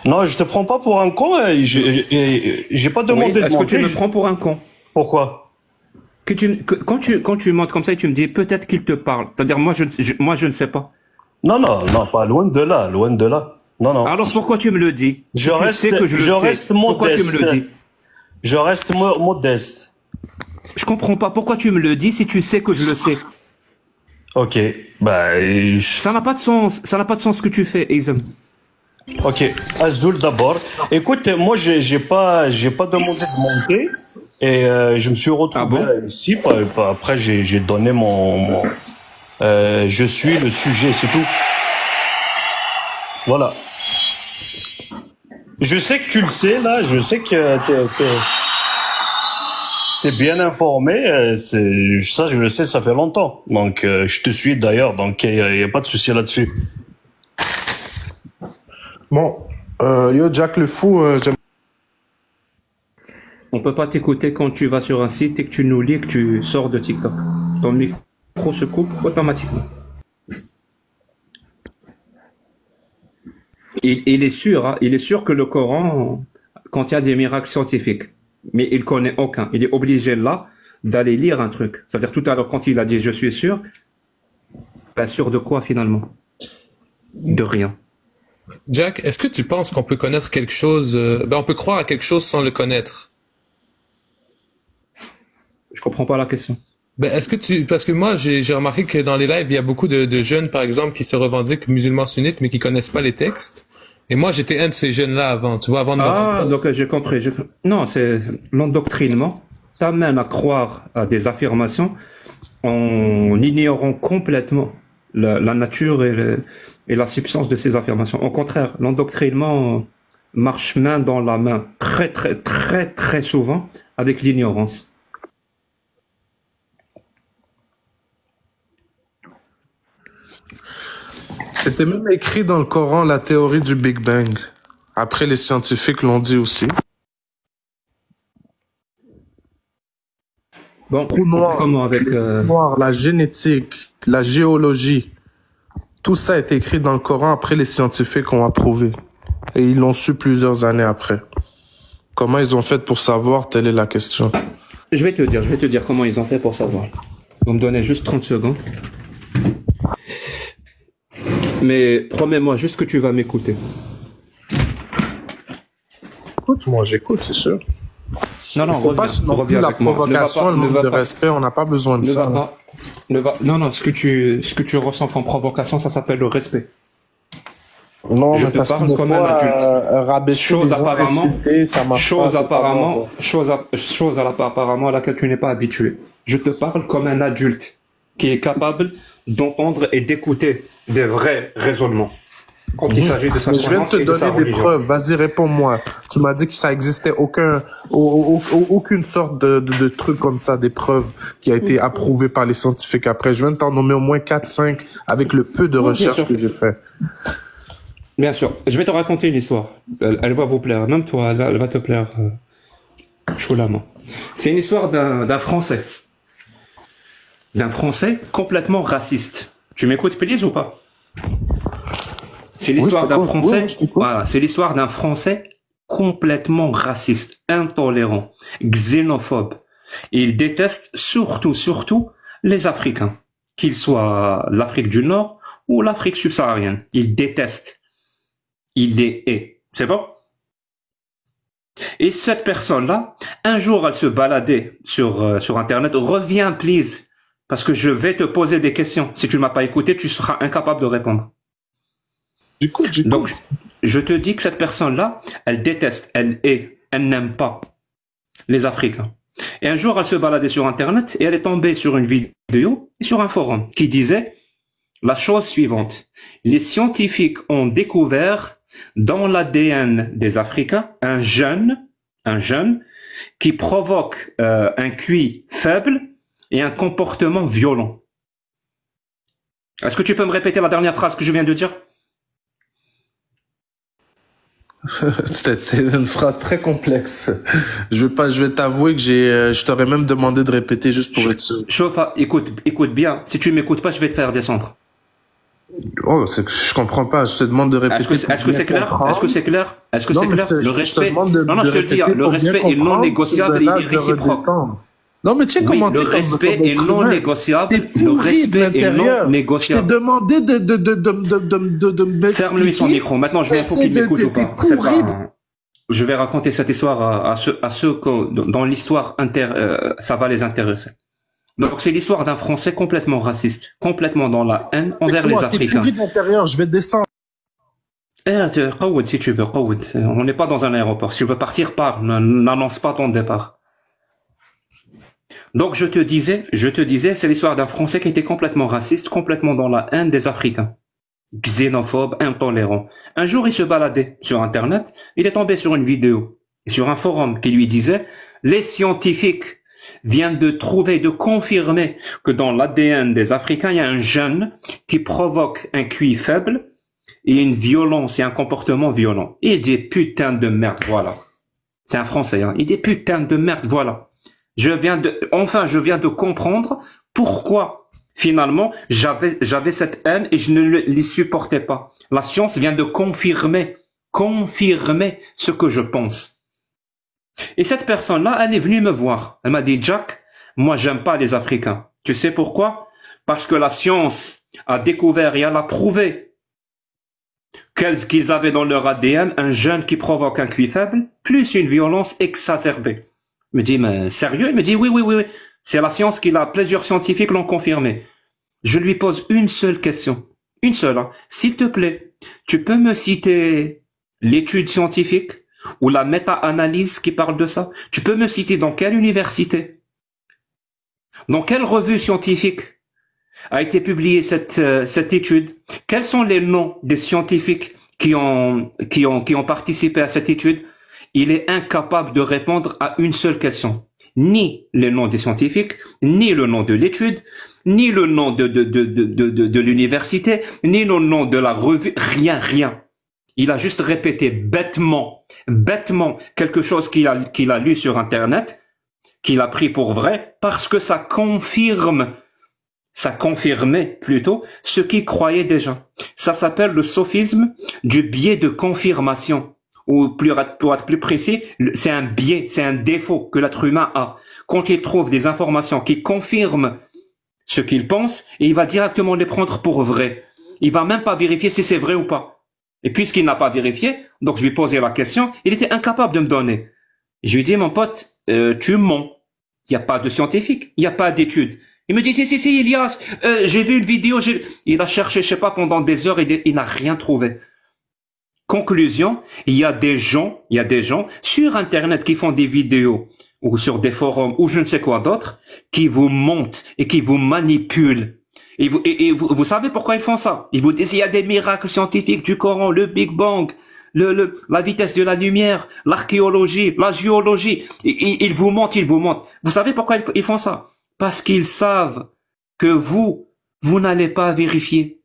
Non, je te prends pas pour un con, j'ai pas demandé de
Est-ce que
monter.
tu me prends pour un con?
Pourquoi?
Quand tu montes comme ça et tu me dis peut-être qu'il te parle, c'est-à-dire moi je ne sais pas.
Non, pas loin de là, Non.
Alors pourquoi tu me le dis?
Je
Si tu
reste-
sais que je le
je
sais.
reste
Pourquoi tu me
modeste.
le dis?
Je reste modeste.
Je comprends pas. Pourquoi tu me le dis si tu sais que je le sais?
Ok,
Ça n'a pas de sens. Ça n'a pas de sens ce que tu fais, Ism.
ok. Azul d'abord. Écoute, moi j'ai pas demandé de monter et je me suis retrouvé
Ah bon
ici. Après j'ai donné mon je suis le sujet, c'est tout. Voilà. Je sais que tu le sais là. Je sais que t'es bien informé. Ça je le sais, ça fait longtemps. Donc je te suis d'ailleurs. Donc y a pas de souci là-dessus.
Bon, yo Jack le fou, j'aime.
On peut pas t'écouter quand tu vas sur un site et que tu nous lis et que tu sors de TikTok. Ton micro se coupe automatiquement. Il est sûr, hein, il est sûr que le Coran contient des miracles scientifiques, mais il connaît aucun. Il est obligé là d'aller lire un truc. C'est-à-dire tout à l'heure quand il a dit je suis sûr, ben sûr de quoi finalement? De rien.
Jack, est-ce que tu penses qu'on peut connaître quelque chose, on peut croire à quelque chose sans le connaître?
Je comprends pas la question.
Parce que moi, j'ai remarqué que dans les lives, il y a beaucoup de jeunes, par exemple, qui se revendiquent musulmans sunnites, mais qui connaissent pas les textes. Et moi, j'étais un de ces jeunes-là avant, tu vois, avant de
Ah, donc j'ai compris. Non, c'est l'endoctrinement t'amène à croire à des affirmations en ignorant complètement la nature et la substance de ces affirmations. Au contraire, l'endoctrinement marche main dans la main très très très très souvent avec l'ignorance.
C'était même écrit dans le Coran la théorie du Big Bang. Après, les scientifiques l'ont dit aussi.
Bon,
Trou noir.
comment avec
Voir la génétique, la géologie, tout ça est écrit dans le Coran. Après, les scientifiques ont approuvé. Et ils l'ont su plusieurs années après. Comment ils ont fait pour savoir, telle est la question.
je vais te dire comment ils ont fait pour savoir. Vous me donnez juste 30 secondes. Mais promets-moi juste que tu vas m'écouter.
Écoute, moi j'écoute, c'est sûr.
Non, non,
Faut pas non plus
reviens
la
avec moi.
provocation, le manque de respect, on n'a pas besoin de ça.
Non, ce que tu ressens en provocation, ça s'appelle le respect.
Non,
Je
mais
te
parce que
parle
des
comme
fois,
un adulte.
rabaisser
Chose
les gens,
apparemment,
insulter, ça marche
chose
pas,
apparemment, apparemment à laquelle tu n'es pas habitué. Je te parle comme un adulte qui est capable d'entendre et d'écouter des vrais raisonnements. Quand il s'agit de sa
Mais je viens de
croyance
te
et de sa
donner des
religion.
preuves. Vas-y, réponds-moi. Tu m'as dit que ça existait aucune sorte de truc comme ça, des preuves qui a été approuvée par les scientifiques après. Je viens de t'en nommer au moins 4-5 avec le peu de
Oui, bien
recherche
sûr.
que j'ai fait.
Bien sûr. Je vais te raconter une histoire. Elle va vous plaire. Même toi, elle va te plaire choulamment. C'est une histoire d'un Français. D'un Français complètement raciste. Tu m'écoutes, please, ou pas? C'est l'histoire d'un Français. Voilà, c'est l'histoire d'un Français complètement raciste, intolérant, xénophobe. Et il déteste surtout les Africains, qu'ils soient l'Afrique du Nord ou l'Afrique subsaharienne. Il déteste. Il les hait. C'est bon? Et cette personne-là, un jour, elle se baladait sur Internet. Reviens, please. Parce que je vais te poser des questions. Si tu ne m'as pas écouté, tu seras incapable de répondre. Donc, je te dis que cette personne-là, elle déteste, elle n'aime pas les Africains. Et un jour, elle se baladait sur Internet et elle est tombée sur une vidéo et sur un forum qui disait la chose suivante. Les scientifiques ont découvert dans l'ADN des Africains un gène qui provoque un QI faible et un comportement violent. Est-ce que tu peux me répéter la dernière phrase que je viens de dire?
C'était une phrase très complexe. Je vais t'avouer que je t'aurais même demandé de répéter juste pour être sûr.
Chofa, écoute bien. Si tu m'écoutes pas, je vais te faire descendre.
Oh, je comprends pas. Je te demande de répéter.
Est-ce que c'est clair? Est-ce que c'est clair? Est-ce que c'est clair? Le respect.
Non,
je te le dis, le respect est non négociable et réciproque.
Non, mais tu sais comment
le respect est non négociable. Le respect est non négociable.
Je t'ai demandé de me
ferme-lui son micro. Maintenant, je m'en fous qu'il m'écoute ou pas. C'est pas. Je vais raconter cette histoire à ceux que, dans l'histoire ça va les intéresser. Donc, c'est l'histoire d'un Français complètement raciste, complètement dans la haine envers les Africains.
T'es pourri de l'intérieur, je vais descendre.
Si tu veux, on n'est pas dans un aéroport. Si tu veux partir, pars. N'annonce pas ton départ. Donc, je te disais, c'est l'histoire d'un Français qui était complètement raciste, complètement dans la haine des Africains. Xénophobe, intolérant. Un jour, il se baladait sur Internet, il est tombé sur une vidéo, sur un forum qui lui disait, les scientifiques viennent de trouver, de confirmer que dans l'ADN des Africains, il y a un gène qui provoque un QI faible et une violence et un comportement violent. Il dit, putain de merde, voilà. C'est un Français, hein. Il dit, putain de merde, voilà. Je viens de comprendre pourquoi, finalement, j'avais cette haine et je ne les supportais pas. La science vient de confirmer ce que je pense. Et cette personne-là, elle est venue me voir. Elle m'a dit, Jack, moi, j'aime pas les Africains. Tu sais pourquoi? Parce que la science a découvert et elle a prouvé qu'ils avaient dans leur ADN un gène qui provoque un QI faible, plus une violence exacerbée. Il me dit, mais sérieux? Il me dit, oui. C'est la science plusieurs scientifiques l'ont confirmé. Je lui pose une seule question. Une seule, hein. S'il te plaît, tu peux me citer l'étude scientifique ou la méta-analyse qui parle de ça? Tu peux me citer dans quelle université? Dans quelle revue scientifique a été publiée cette étude? Quels sont les noms des scientifiques qui ont participé à cette étude? Il est incapable de répondre à une seule question. Ni le nom des scientifiques, ni le nom de l'étude, ni le nom de l'université, ni le nom de la revue, rien. Il a juste répété bêtement quelque chose qu'il a lu sur Internet, qu'il a pris pour vrai, parce que ça confirmait plutôt ce qu'il croyait déjà. Ça s'appelle le sophisme du biais de confirmation. Ou pour être plus précis, c'est un biais, c'est un défaut que l'être humain a. Quand il trouve des informations qui confirment ce qu'il pense, il va directement les prendre pour vrai. Il va même pas vérifier si c'est vrai ou pas. Et puisqu'il n'a pas vérifié, donc je lui posais la question, il était incapable de me donner. Je lui dis, mon pote, tu mens. Il n'y a pas de scientifique, il n'y a pas d'études. Il me dit, si, Elias, j'ai vu une vidéo, il a cherché, je sais pas, pendant des heures et il n'a rien trouvé. Conclusion, il y a des gens sur Internet qui font des vidéos ou sur des forums ou je ne sais quoi d'autre qui vous montent et qui vous manipulent. Et vous savez pourquoi ils font ça? Ils vous disent il y a des miracles scientifiques du Coran, le Big Bang, la vitesse de la lumière, l'archéologie, la géologie. Ils vous mentent. Vous savez pourquoi ils font ça? Parce qu'ils savent que vous n'allez pas vérifier.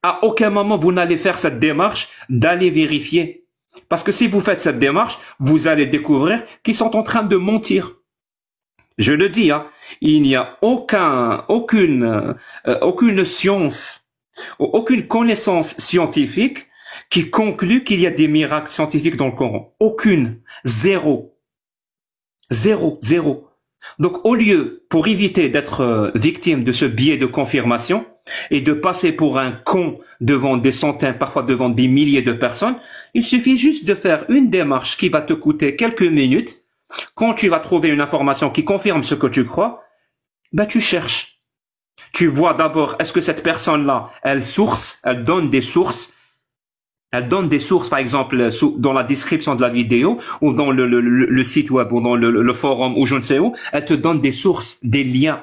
À aucun moment, vous n'allez faire cette démarche d'aller vérifier. Parce que si vous faites cette démarche, vous allez découvrir qu'ils sont en train de mentir. Je le dis, hein, il n'y a aucune science, aucune connaissance scientifique qui conclut qu'il y a des miracles scientifiques dans le Coran. Aucune. Zéro. Donc, au lieu, pour éviter d'être victime de ce biais de confirmation et de passer pour un con devant des centaines, parfois devant des milliers de personnes, il suffit juste de faire une démarche qui va te coûter quelques minutes. Quand tu vas trouver une information qui confirme ce que tu crois, tu cherches. Tu vois d'abord, est-ce que cette personne-là, elle donne des sources. Elle donne des sources, par exemple, dans la description de la vidéo, ou dans le site web, ou dans le forum, ou je ne sais où. Elle te donne des sources, des liens,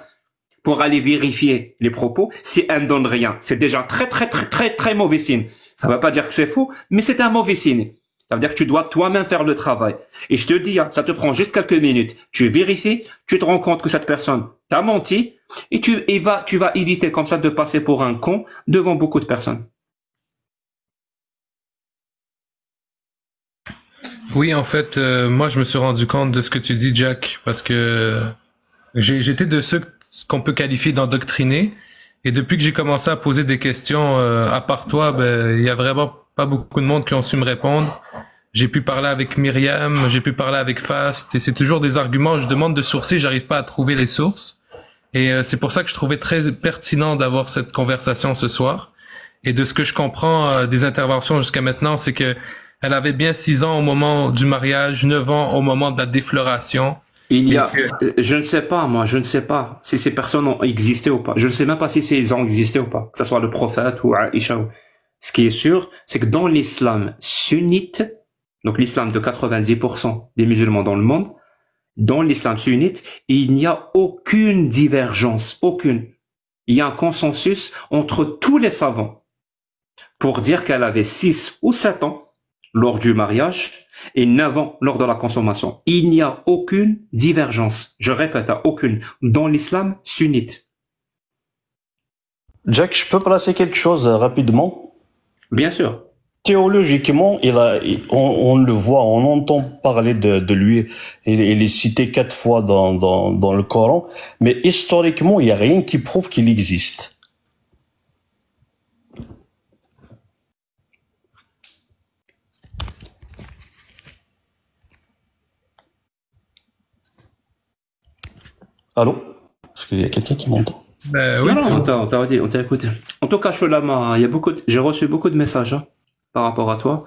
pour aller vérifier les propos. Si elle ne donne rien, c'est déjà très mauvais signe. Ça ne veut pas dire que c'est faux, mais c'est un mauvais signe. Ça veut dire que tu dois toi-même faire le travail. Et je te dis, ça te prend juste quelques minutes. Tu vérifies, tu te rends compte que cette personne t'a menti, et tu vas éviter comme ça de passer pour un con devant beaucoup de personnes.
Oui, en fait, moi, je me suis rendu compte de ce que tu dis, Jack, parce que j'étais de ceux qu'on peut qualifier d'endoctrinés. Et depuis que j'ai commencé à poser des questions, à part toi, ben, il y a vraiment pas beaucoup de monde qui ont su me répondre. J'ai pu parler avec Myriam, j'ai pu parler avec Fast, et c'est toujours des arguments. Je demande de sourcer, j'arrive pas à trouver les sources. Et c'est pour ça que je trouvais très pertinent d'avoir cette conversation ce soir. Et de ce que je comprends des interventions jusqu'à maintenant, c'est que elle avait bien 6 ans au moment du mariage, 9 ans au moment de la défloration.
Je ne sais pas si ces personnes ont existé ou pas. Je ne sais même pas si ils ont existé ou pas, que ce soit le prophète ou Aïcha. Ce qui est sûr, c'est que dans l'islam sunnite, donc l'islam de 90% des musulmans dans le monde, dans l'islam sunnite, il n'y a aucune divergence, aucune. Il y a un consensus entre tous les savants pour dire qu'elle avait 6 ou 7 ans lors du mariage et 9 ans lors de la consommation. Il n'y a aucune divergence, je répète, aucune, dans l'islam sunnite.
Jack, je peux placer quelque chose rapidement?
Bien sûr.
Théologiquement, on le voit, on entend parler de lui. Il est cité 4 fois dans le Coran, mais historiquement, il n'y a rien qui prouve qu'il existe. Allô? Est-ce qu'il y a quelqu'un qui m'entend?
Oui.
Non, on t'a écouté. En tout cas, Sholama, j'ai reçu beaucoup de messages par rapport à toi.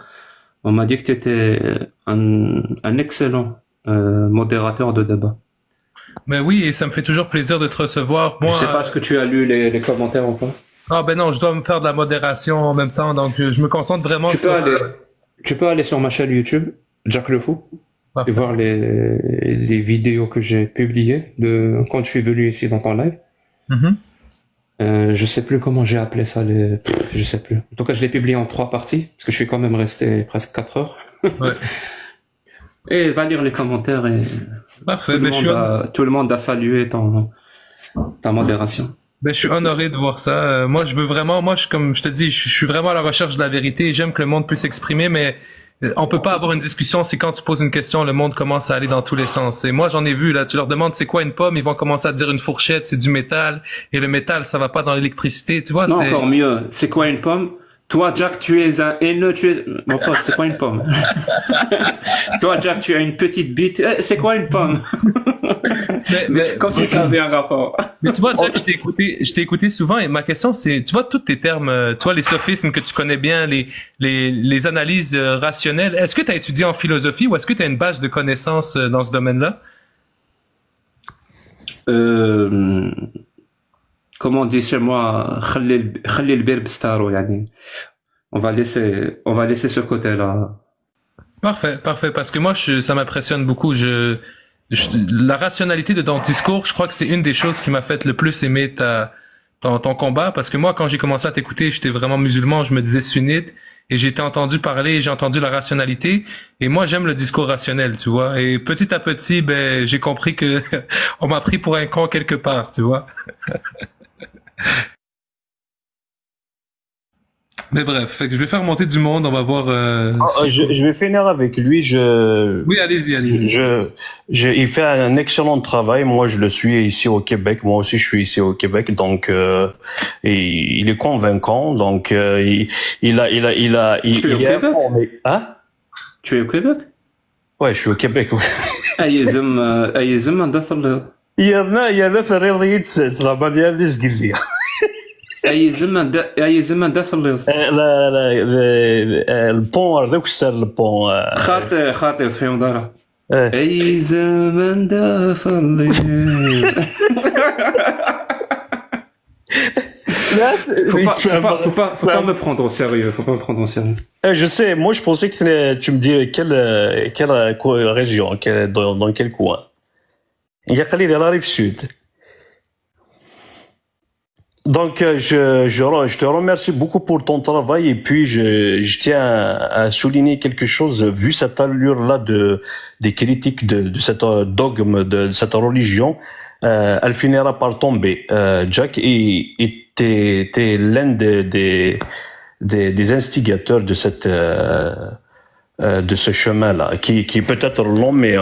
On m'a dit que tu étais un excellent modérateur de débat.
Ben oui, et ça me fait toujours plaisir de te recevoir. Moi,
je sais pas ce que tu as lu les commentaires ou pas.
Ah ben non, je dois me faire de la modération en même temps, donc je me concentre vraiment
Tu peux aller sur ma chaîne YouTube, Jack le Fou, et voir les vidéos que j'ai publiées de quand je suis venu ici dans ton live. Je sais plus comment j'ai appelé ça, je sais plus. En tout cas, je l'ai publié en 3 parties, parce que je suis quand même resté presque 4 heures. Ouais. Et va lire les commentaires et
parfait,
tout le monde a salué ta modération.
Ben, je suis honoré de voir ça. Moi, comme je te dis, je suis vraiment à la recherche de la vérité et j'aime que le monde puisse s'exprimer, mais on peut pas avoir une discussion si quand tu poses une question, le monde commence à aller dans tous les sens. Et moi, j'en ai vu, là, tu leur demandes c'est quoi une pomme, ils vont commencer à te dire une fourchette, c'est du métal, et le métal, ça va pas dans l'électricité, tu vois.
Non, encore mieux, c'est quoi une pomme? Toi, Jack, tu es un haineux, mon pote, c'est quoi une pomme? Toi, Jack, tu as une petite bite, c'est quoi une pomme? mais comme si ça avait un rapport.
Mais tu vois, Jack, je t'ai écouté souvent et ma question c'est, tu vois, tous tes termes, tu vois, les sophismes que tu connais bien, les analyses rationnelles, est-ce que tu as étudié en philosophie ou est-ce que tu as une base de connaissances dans ce domaine-là?
Comme on dit chez moi, on va laisser ce côté-là.
Parfait, parce que moi, ça m'impressionne beaucoup. La rationalité de ton discours, je crois que c'est une des choses qui m'a fait le plus aimer ton combat, parce que moi, quand j'ai commencé à t'écouter, j'étais vraiment musulman, je me disais sunnite, et j'ai entendu parler, j'ai entendu la rationalité, et moi, j'aime le discours rationnel, tu vois, et petit à petit, ben, j'ai compris que on m'a pris pour un con quelque part, tu vois. Mais bref, fait que je vais faire monter du monde, on va voir.
Je vais finir avec lui.
Oui, allez-y.
Il fait un excellent travail. Moi, je le suis ici au Québec. Moi aussi, je suis ici au Québec. Donc, il est convaincant. Donc, il est informé. Hein?
Tu es au Québec?
Ouais, je suis au Québec. Ouais.
يا
في الرياضيات صراحة ليش قل لي
اي زمن داخل
لا البون هذاك السر البون
خاطئ في مدارة اي زمن داخل Faut pas me prendre au sérieux. Faut pas me prendre au sérieux.
Je sais, moi je pensais que tu me dis quelle région, dans quel coin. Il y a Khalid, elle arrive sud. Donc je te remercie beaucoup pour ton travail et puis je tiens à souligner quelque chose vu cette allure là des critiques de cette dogme de cette religion. Elle finira par tomber, Jack, et t'es l'un des instigateurs de de ce chemin-là, qui est peut-être long, mais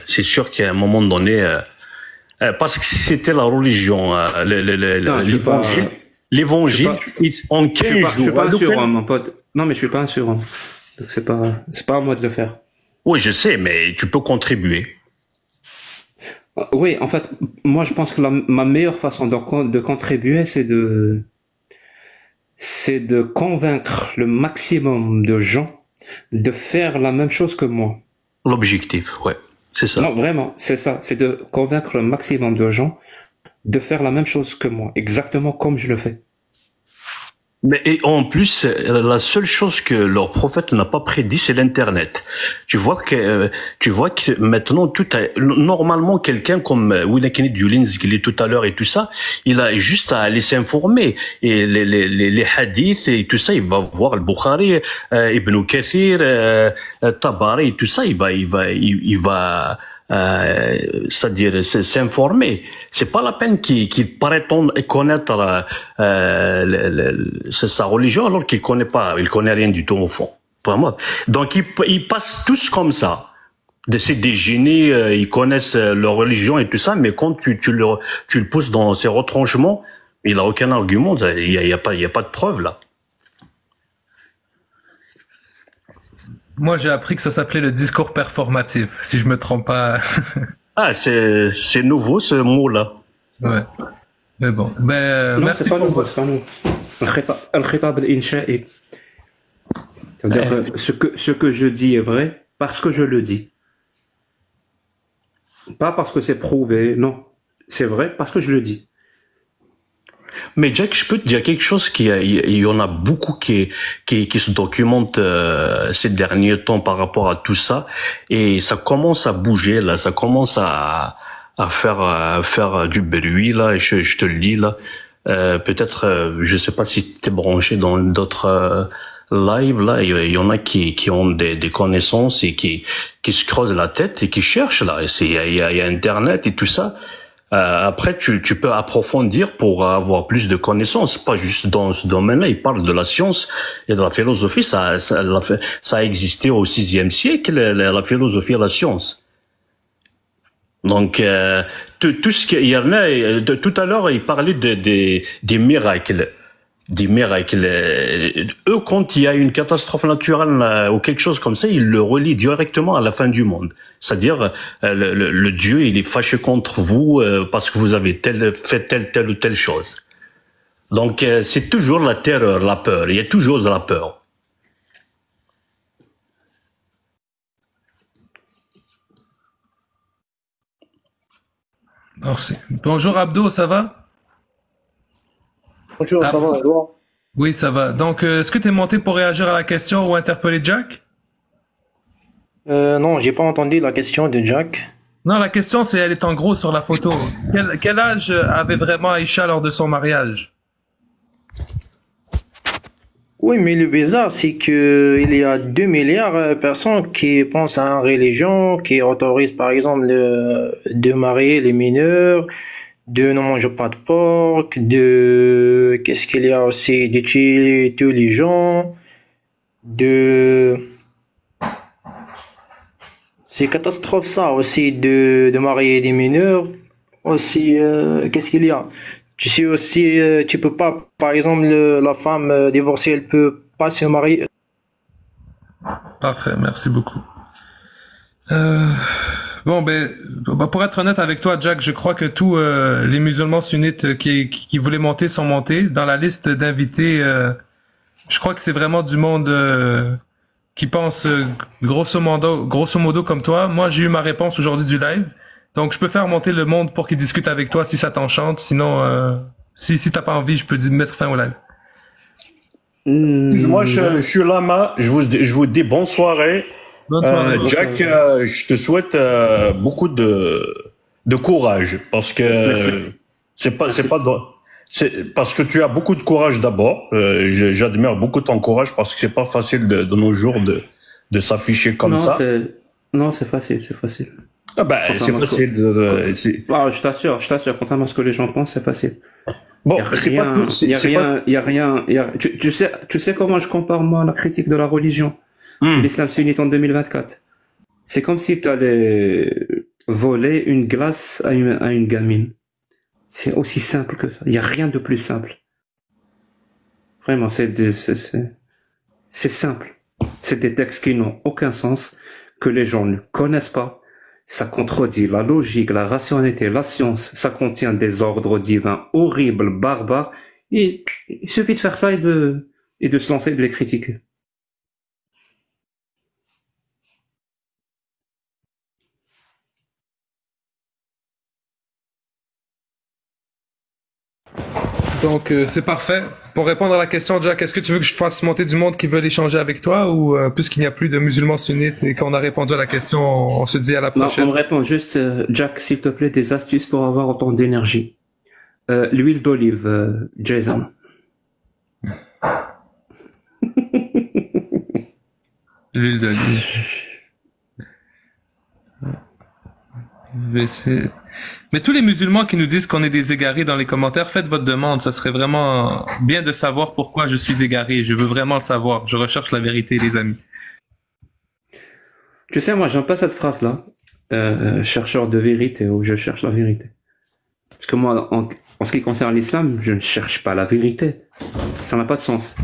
c'est sûr qu'à un moment donné, parce que c'était la religion, l'évangile, en 15 jours.
Je suis pas un surhomme, mon pote. Non, mais je suis pas un surhomme. Donc c'est pas à moi de le faire.
Oui, je sais, mais tu peux contribuer.
Oui, en fait, moi je pense que ma meilleure façon de contribuer, c'est de convaincre le maximum de gens de faire la même chose que moi.
L'objectif, ouais, c'est ça.
Non, vraiment, c'est ça. C'est de convaincre le maximum de gens de faire la même chose que moi, exactement comme je le fais.
Mais et en plus, la seule chose que leur prophète n'a pas prédit, c'est l'internet. Tu vois que maintenant normalement quelqu'un comme William Kennedy Julins qui est tout à l'heure et tout ça, il a juste à aller s'informer et les hadiths et tout ça, il va voir le Bukhari, Ibn Kathir, Tabari et tout ça, il va c'est-à-dire s'informer. C'est pas la peine qu'il prétende connaître sa religion alors qu'il connaît rien du tout au fond. Vraiment. Donc ils passent tous comme ça. Des génies, ils connaissent leur religion et tout ça, mais quand tu le pousses dans ses retranchements, il a aucun argument. Il y a pas de preuve là.
Moi, j'ai appris que ça s'appelait le discours performatif, si je me trompe pas.
Ah, c'est nouveau ce mot-là.
Ouais. Mais bon,
non,
merci.
C'est pas nouveau. Al-Khitab al-Insha'i. C'est-à-dire ce que je dis est vrai parce que je le dis. Pas parce que c'est prouvé, non. C'est vrai parce que je le dis.
Mais Jack, je peux te dire quelque chose il y en a beaucoup qui se documentent ces derniers temps par rapport à tout ça, et ça commence à bouger là, ça commence à faire du bruit là, je te le dis là. Peut-être, je sais pas si t'es branché dans d'autres live là, il y en a qui ont des connaissances et qui se creusent la tête et qui cherchent là. Il y a Internet et tout ça. Après, tu peux approfondir pour avoir plus de connaissances, pas juste dans ce domaine-là. Il parle de la science et de la philosophie. Ça a existé au VIe siècle, la philosophie et la science. Donc, tout ce qu'il y en a, tout à l'heure, il parlait des miracles. Des miracles. Eux, quand il y a une catastrophe naturelle ou quelque chose comme ça, ils le relient directement à la fin du monde. C'est-à-dire, le Dieu, il est fâché contre vous parce que vous avez fait telle ou telle chose. Donc, c'est toujours la terreur, la peur. Il y a toujours de la peur.
Merci. Bonjour Abdo, ça va?
Bonjour, ça va, Edouard?
Oui, ça va. Donc, est-ce que tu es monté pour réagir à la question ou interpeller Jack?
Non, j'ai pas entendu la question de Jack.
Non, la question, elle est en gros sur la photo. Quel âge avait vraiment Aïcha lors de son mariage?
Oui, mais le bizarre, c'est que il y a 2 milliards de personnes qui pensent à une religion, qui autorise par exemple de marier les mineurs, de ne manger pas de porc, qu'est-ce qu'il y a aussi, de tuer tous les gens, c'est catastrophe ça aussi, de marier des mineurs, aussi, qu'est-ce qu'il y a? Tu sais aussi, tu peux pas, par exemple, la femme divorcée, elle peut pas se marier.
Parfait, merci beaucoup. Bon, pour être honnête avec toi, Jack, je crois que tous les musulmans sunnites qui voulaient monter sont montés. Dans la liste d'invités, je crois que c'est vraiment du monde qui pense grosso modo comme toi. Moi, j'ai eu ma réponse aujourd'hui du live. Donc, je peux faire monter le monde pour qu'il discute avec toi si ça t'enchante. Sinon, Si t'as pas envie, je peux mettre fin au live.
Moi, je suis Lama. Je vous dis bonne soirée.
Bonne soirée.
Jack, je te souhaite beaucoup de courage parce que c'est parce que tu as beaucoup de courage d'abord. J'admire beaucoup ton courage parce que c'est pas facile de nos jours de s'afficher comme ça.
Non, c'est facile.
Ah ben, c'est facile.
Je t'assure, contrairement à ce que les gens pensent, c'est facile.
Bon,
tu sais comment je compare moi la critique de la religion, l'islam sunnite en 2024. C'est comme si tu allais voler une glace à une gamine. C'est aussi simple que ça. Il y a rien de plus simple. Vraiment, c'est simple. C'est des textes qui n'ont aucun sens, que les gens ne connaissent pas. Ça contredit la logique, la rationalité, la science. Ça contient des ordres divins horribles, barbares. Et il suffit de faire ça et de se lancer et de les critiquer.
Donc, c'est parfait. Pour répondre à la question, Jack, est-ce que tu veux que je fasse monter du monde qui veut échanger avec toi ou puisqu'il n'y a plus de musulmans sunnites et qu'on a répondu à la question, on se dit à la prochaine?
Non, on me répond juste, Jack, s'il te plaît, des astuces pour avoir autant d'énergie. L'huile d'olive, Jason.
L'huile d'olive. Mais tous les musulmans qui nous disent qu'on est des égarés dans les commentaires, faites votre demande. Ça serait vraiment bien de savoir pourquoi je suis égaré. Je veux vraiment le savoir. Je recherche la vérité, les amis.
Tu sais, moi, j'aime pas cette phrase-là. Chercheur de vérité, ou je cherche la vérité. Parce que moi, en ce qui concerne l'islam, je ne cherche pas la vérité. Ça n'a pas de sens.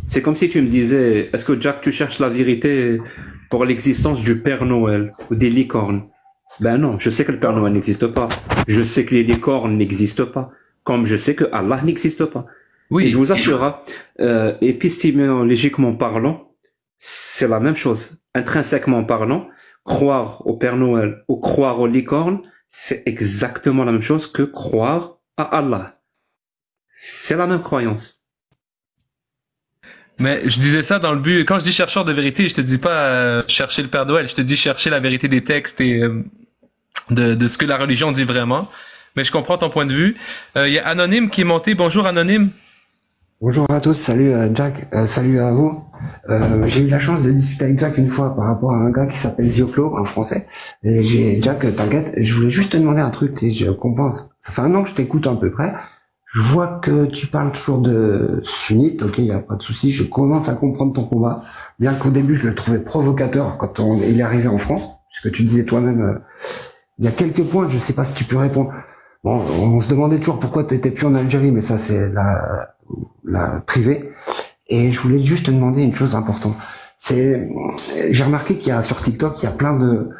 C'est comme si tu me disais, est-ce que Jack, tu cherches la vérité pour l'existence du Père Noël ou des licornes? Ben non, je sais que le Père Noël n'existe pas. Je sais que les licornes n'existent pas. Comme je sais que Allah n'existe pas.
Oui.
Et je vous assure, épistémologiquement parlant, c'est la même chose. Intrinsèquement parlant, croire au Père Noël ou croire aux licornes, c'est exactement la même chose que croire à Allah. C'est la même croyance.
Mais je disais ça dans le but, quand je dis chercheur de vérité, je te dis pas chercher le Père Noël, je te dis chercher la vérité des textes et de ce que la religion dit vraiment. Mais je comprends ton point de vue. Il y a Anonyme qui est monté. Bonjour Anonyme.
Bonjour à tous, salut Jack, salut à vous. J'ai eu la chance de discuter avec Jack une fois par rapport à un gars qui s'appelle Zioclo en français. Et Jack, t'inquiète, je voulais juste te demander un truc, et je comprends. Ça fait un an que je t'écoute à peu près. Je vois que tu parles toujours de sunnite, ok, y a pas de souci. Je commence à comprendre ton combat, bien qu'au début je le trouvais provocateur quand il est arrivé en France, puisque tu disais toi-même. Il y a quelques points, je sais pas si tu peux répondre. Bon, on se demandait toujours pourquoi tu étais plus en Algérie, mais ça c'est la privée. Et je voulais juste te demander une chose importante. J'ai remarqué qu'il y a sur TikTok, il y a plein de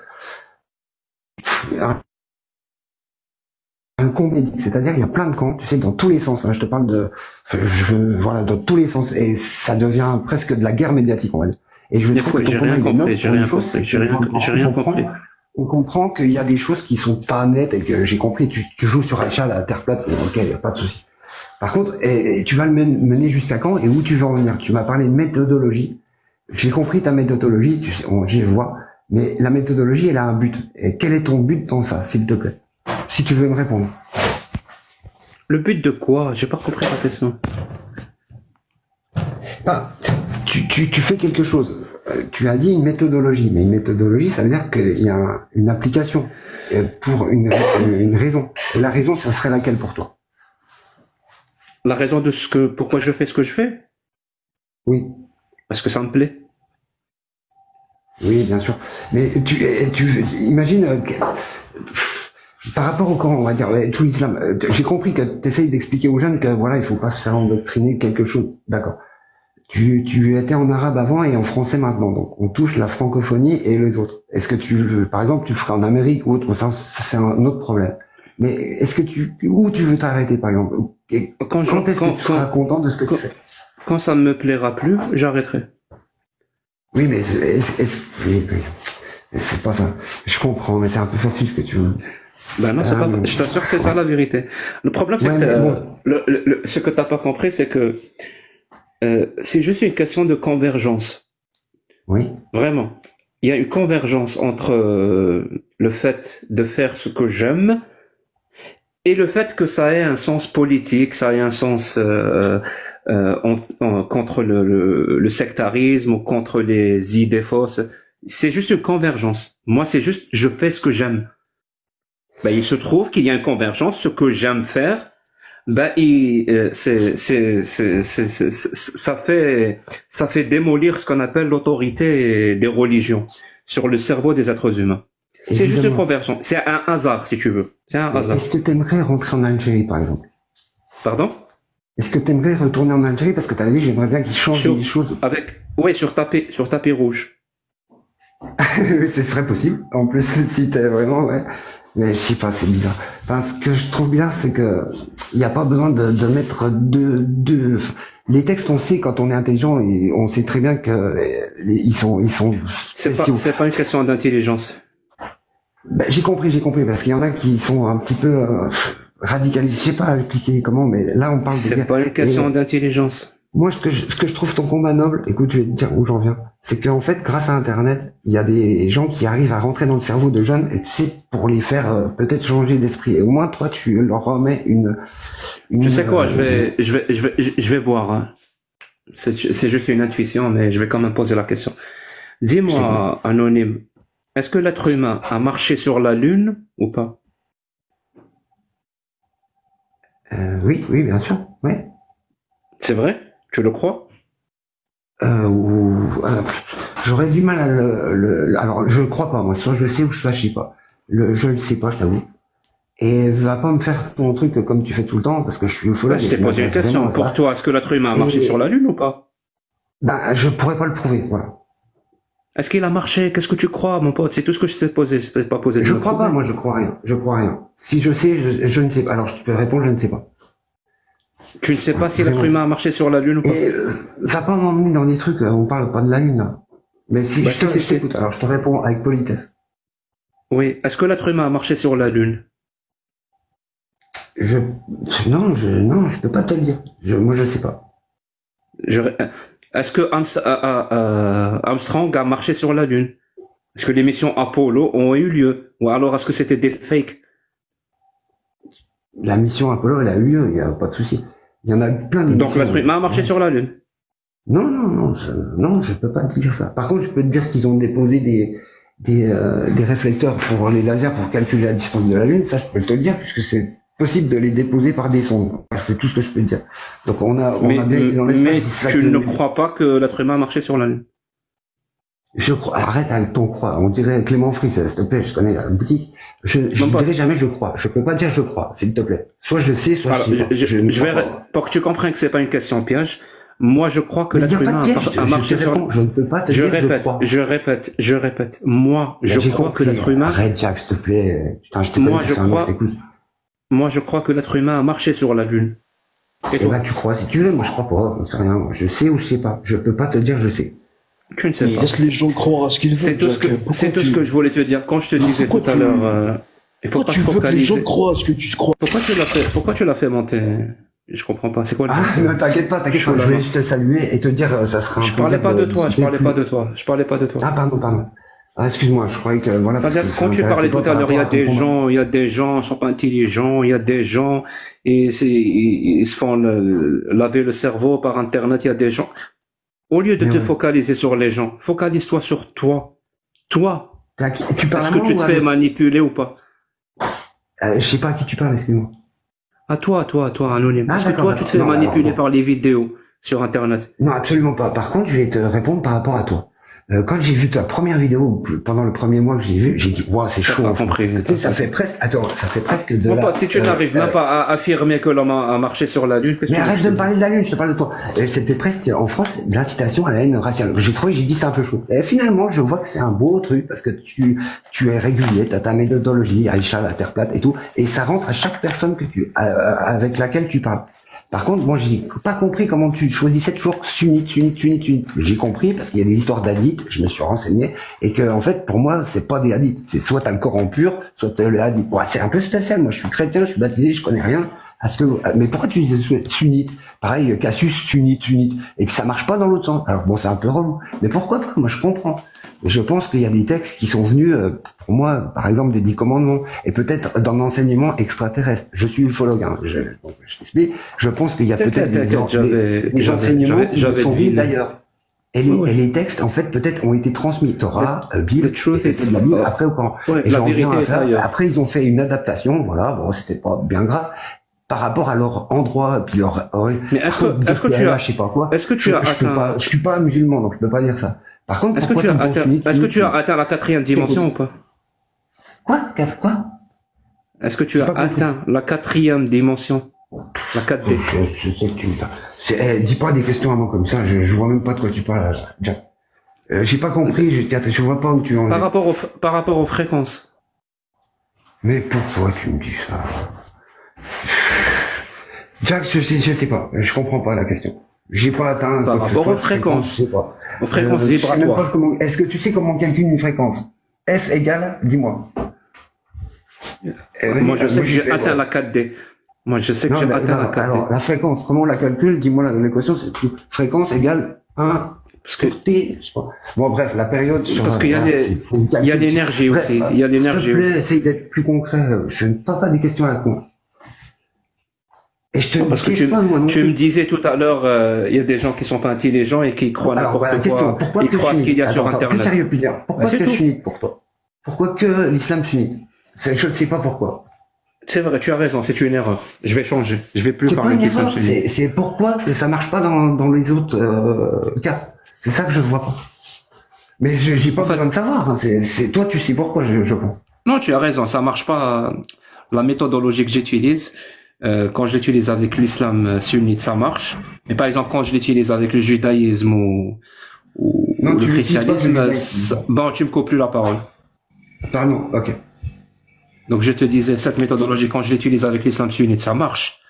un camp médic, c'est-à-dire il y a plein de camps, tu sais, dans tous les sens. Hein, je te parle voilà, dans tous les sens, et ça devient presque de la guerre médiatique, on va dire. Et je trouve que
j'ai rien compris.
On comprend qu'il y a des choses qui sont pas nettes et que j'ai compris, tu joues sur Aïcha, la terre plate, ok, il y a pas de souci. Par contre, et tu vas le mener jusqu'à quand et où tu veux en venir? Tu m'as parlé de méthodologie. J'ai compris ta méthodologie, tu sais, j'y vois, mais la méthodologie, elle a un but. Et quel est ton but dans ça, s'il te plaît? Si tu veux me répondre.
Le but de quoi? J'ai pas compris ta question.
Tu fais quelque chose. Tu as dit une méthodologie, mais une méthodologie, ça veut dire qu'il y a une application pour une raison. Et la raison, ça serait laquelle pour toi?
La raison de pourquoi je fais ce que je fais?
Oui.
Parce que ça me plaît.
Oui, bien sûr. Mais tu imagines, par rapport au Coran, on va dire, tout l'islam, j'ai compris que tu essayes d'expliquer aux jeunes que voilà, il faut pas se faire endoctriner quelque chose. D'accord. Tu étais en arabe avant et en français maintenant, donc on touche la francophonie et les autres. Est-ce que par exemple, tu le ferais en Amérique ou autre, ça c'est un autre problème. Mais est-ce que où tu veux t'arrêter, par exemple? Quand est-ce que tu seras content de ce que tu fais?
Quand ça ne me plaira plus, j'arrêterai.
Oui, mais oui, c'est pas ça. Je comprends, mais c'est un peu facile ce que tu veux.
Ben non, c'est pas vrai. Je t'assure que c'est ça la vérité. Le problème, c'est
Ouais,
que
mais bon.
ce que t'as pas compris, c'est que c'est juste une question de convergence.
Oui.
Vraiment. Il y a une convergence entre le fait de faire ce que j'aime et le fait que ça ait un sens politique, ça ait un sens contre le sectarisme ou contre les idées fausses. C'est juste une convergence. Moi, c'est juste, je fais ce que j'aime. Ben, il se trouve qu'il y a une convergence. Ce que j'aime faire, ben, ça fait démolir ce qu'on appelle l'autorité des religions sur le cerveau des êtres humains. C'est juste une conversion. C'est un hasard, si tu veux. C'est un hasard.
Est-ce que tu aimerais rentrer en Algérie, par exemple?
Pardon?
Est-ce que tu aimerais retourner en Algérie? Parce que tu as dit, j'aimerais bien qu'ils changent des choses.
Sur tapis rouge.
Ce serait possible. En plus, si t'es vraiment, ouais. Mais je sais pas, c'est bizarre. Enfin, ce que je trouve bizarre, c'est que il n'y a pas besoin de mettre les textes, on sait quand on est intelligent, et on sait très bien que ils sont
C'est pas une question d'intelligence.
Ben, j'ai compris, parce qu'il y en a qui sont un petit peu radicalisés, je sais pas expliquer comment, mais là on parle de...
C'est pas une question d'intelligence.
Moi, ce que je trouve ton combat noble, écoute, je vais te dire où j'en viens, c'est qu'en fait, grâce à Internet, il y a des gens qui arrivent à rentrer dans le cerveau de jeunes, et tu sais, pour les faire peut-être changer d'esprit. Et au moins, toi, tu leur remets une
je sais quoi, je vais voir. Hein. C'est juste une intuition, mais je vais quand même poser la question. Dis-moi, anonyme, est-ce que l'être humain a marché sur la Lune ou pas?
Oui, bien sûr, oui.
C'est vrai? Tu le crois?
J'aurais du mal à alors, je le crois pas, moi. Soit je le sais ou soit je sais pas. Je le sais pas, je t'avoue. Et va pas me faire ton truc comme tu fais tout le temps, parce que je suis ufologue.
Je t'ai posé une question. Pour toi, est-ce que l'être humain a marché sur la Lune ou pas?
Ben, je pourrais pas le prouver, voilà.
Est-ce qu'il a marché? Qu'est-ce que tu crois, mon pote? C'est tout ce que je t'ai posé. Je t'ai pas posé.
Je crois pas, moi, je crois rien. Si je sais, je ne sais pas. Alors, je peux répondre, je ne sais pas.
Tu ne sais pas si l'être humain a marché sur la Lune ou pas?
Va pas m'emmener dans des trucs, on parle pas de la Lune, là. Mais si je t'écoute, alors je te réponds avec politesse.
Oui. Est-ce que l'être humain a marché sur la Lune?
Non, je peux pas te le dire. Moi, je sais pas.
Est-ce que Armstrong a marché sur la Lune? Est-ce que les missions Apollo ont eu lieu? Ou alors est-ce que c'était des fakes?
La mission Apollo, elle a eu lieu, il y a pas de souci. Il y en a plein de...
Donc l'être humain a marché sur la Lune?
Non, je peux pas te dire ça. Par contre, je peux te dire qu'ils ont déposé des réflecteurs pour les lasers pour calculer la distance de la Lune. Ça, je peux te le dire, puisque c'est possible de les déposer par des sondes. C'est tout ce que je peux te dire. Donc on a bien été dans l'espace.
Mais tu ne crois pas que l'être humain a marché sur la Lune?
Je crois. Arrête avec ton croix. On dirait Clément Fry, s'il te plaît. Je connais la boutique. Je ne dirai jamais je crois. Je peux pas dire je crois, s'il te plaît. Soit je sais, soit
je vais pour que tu comprennes que c'est pas une question piège. Moi, je crois que l'être humain a marché sur la Lune.
Je ne peux pas te dire je crois.
Je répète. Moi, je crois que l'être humain...
Arrête, Jack, s'il te plaît. Putain, je te connais,
Moi, je crois que l'être humain a marché sur la Lune.
Et toi? Tu crois si tu veux. Moi, je crois pas. Je sais rien. Je sais ou je sais pas. Je peux pas te dire je sais.
Tu ne sais pas.
Laisse les gens croire à ce qu'ils veulent.
C'est tout ce que je voulais te dire. Quand je te disais tout à l'heure, il faut pas se focaliser.
Pourquoi tu veux que les gens croient à ce que tu crois?
Pourquoi tu l'as fait monter? Je comprends pas. C'est quoi le
problème? Non, t'inquiète pas. Je voulais juste te saluer et te dire, ça sera un
Je parlais pas de toi. Ah,
pardon. Ah, excuse-moi, je croyais que, voilà.
Quand tu parlais tout à l'heure, il y a des gens, ils sont pas intelligents, il y a des gens, ils se font laver le cerveau par Internet, il y a des gens. Au lieu de te focaliser sur les gens, focalise-toi sur toi. Toi.
Tu parles
Est-ce que tu te fais manipuler ou pas?
Je sais pas à qui tu parles, excuse-moi.
À toi, anonyme. Est-ce que toi, tu te fais manipuler par les vidéos sur Internet?
Non, absolument pas. Par contre, je vais te répondre par rapport à toi. Quand j'ai vu ta première vidéo, pendant le premier mois que j'ai vu, j'ai dit, waouh, c'est chaud. Ça fait presque de
mon pote, si tu n'arrives même pas à affirmer que l'homme a marché sur la Lune,
mais arrête de me parler de la Lune, je te parle de toi. C'était presque, en France, de l'incitation à la haine raciale. J'ai dit c'est un peu chaud. Et finalement, je vois que c'est un beau truc, parce que tu es régulier, t'as ta méthodologie, Aïcha, la Terre plate et tout, et ça rentre à chaque personne avec laquelle tu parles. Par contre, moi, j'ai pas compris comment tu choisissais toujours sunnite. J'ai compris parce qu'il y a des histoires d'hadiths, je me suis renseigné, et que, en fait, pour moi, c'est pas des hadiths. C'est soit t'as le Coran pur, soit t'as le hadith. Bon, c'est un peu spécial. Moi, je suis chrétien, je suis baptisé, je connais rien. Mais pourquoi tu disais sunnite? Pareil, Cassius, sunnite. Et puis ça marche pas dans l'autre sens. Alors bon, c'est un peu relou. Mais pourquoi pas? Moi, je comprends. Et je pense qu'il y a des textes qui sont venus, pour moi, par exemple, des 10 commandements, et peut-être dans l'enseignement extraterrestre. Je suis ufologue, hein. Je pense qu'il y a peut-être des enseignements qui sont venus d'ailleurs. Et les textes, en fait, peut-être ont été transmis. Torah, Bible, la Bible, après au Coran. Et
la vérité est ailleurs.
Après, ils ont fait une adaptation, voilà, bon, c'était pas bien grave. Par rapport à leur endroit, puis leur,
mais est-ce que tu as,
je sais pas quoi.
Est-ce que tu as atteint,
je suis pas musulman, donc je peux pas dire ça. Par contre,
est-ce que tu as atteint la 4e dimension ou pas?
Quoi?
Est-ce que tu as atteint la 4e dimension? La 4D?
Je sais que tu dis pas des questions à moi comme ça, je vois même pas de quoi tu parles, Jack. J'ai pas compris, je vois pas où tu en es.
Par rapport aux fréquences.
Mais pourquoi tu me dis ça? Jack, je sais pas, je comprends pas la question. J'ai pas atteint.
Par rapport aux fréquences. Je sais pas. Aux fréquences vibratoires.
Est-ce que tu sais comment on calcule une fréquence? F égale, dis-moi.
Moi, je sais que j'ai atteint la 4D. Moi, je sais que j'ai atteint la 4D.
Alors, la fréquence, comment on la calcule? Dis-moi l'équation, c'est fréquence égale 1
parce que
T, je sais pas. Bon, bref, la période.
Parce qu'il y a l'énergie aussi. Il y a l'énergie aussi.
Essaye d'être plus concret. Je ne pas faire des questions à la con. Et je te
parce que tu me disais tout à l'heure, il y a des gens qui sont pas intelligents et qui croient n'importe quoi. Ils croient ce qu'il y a sur Internet.
Plus sérieux, pourquoi que sunnite pour toi? Pourquoi que l'islam sunnite? Je ne sais pas pourquoi.
C'est vrai, tu as raison, c'est une erreur. Je vais changer. Je vais plus parler de l'islam sunnite.
C'est pourquoi que ça marche pas dans les autres cas. C'est ça que je vois pas. Mais j'ai pas besoin de savoir. Hein. C'est toi, tu sais pourquoi je pense.
Non, tu as raison, ça marche pas. La méthodologie que j'utilise. Quand je l'utilise avec l'islam sunnite, ça marche. Mais par exemple, quand je l'utilise avec le judaïsme ou le christianisme, bon, tu me coupes plus la parole.
Pardon, ok.
Donc je te disais, cette méthodologie, quand je l'utilise avec l'islam sunnite, ça marche.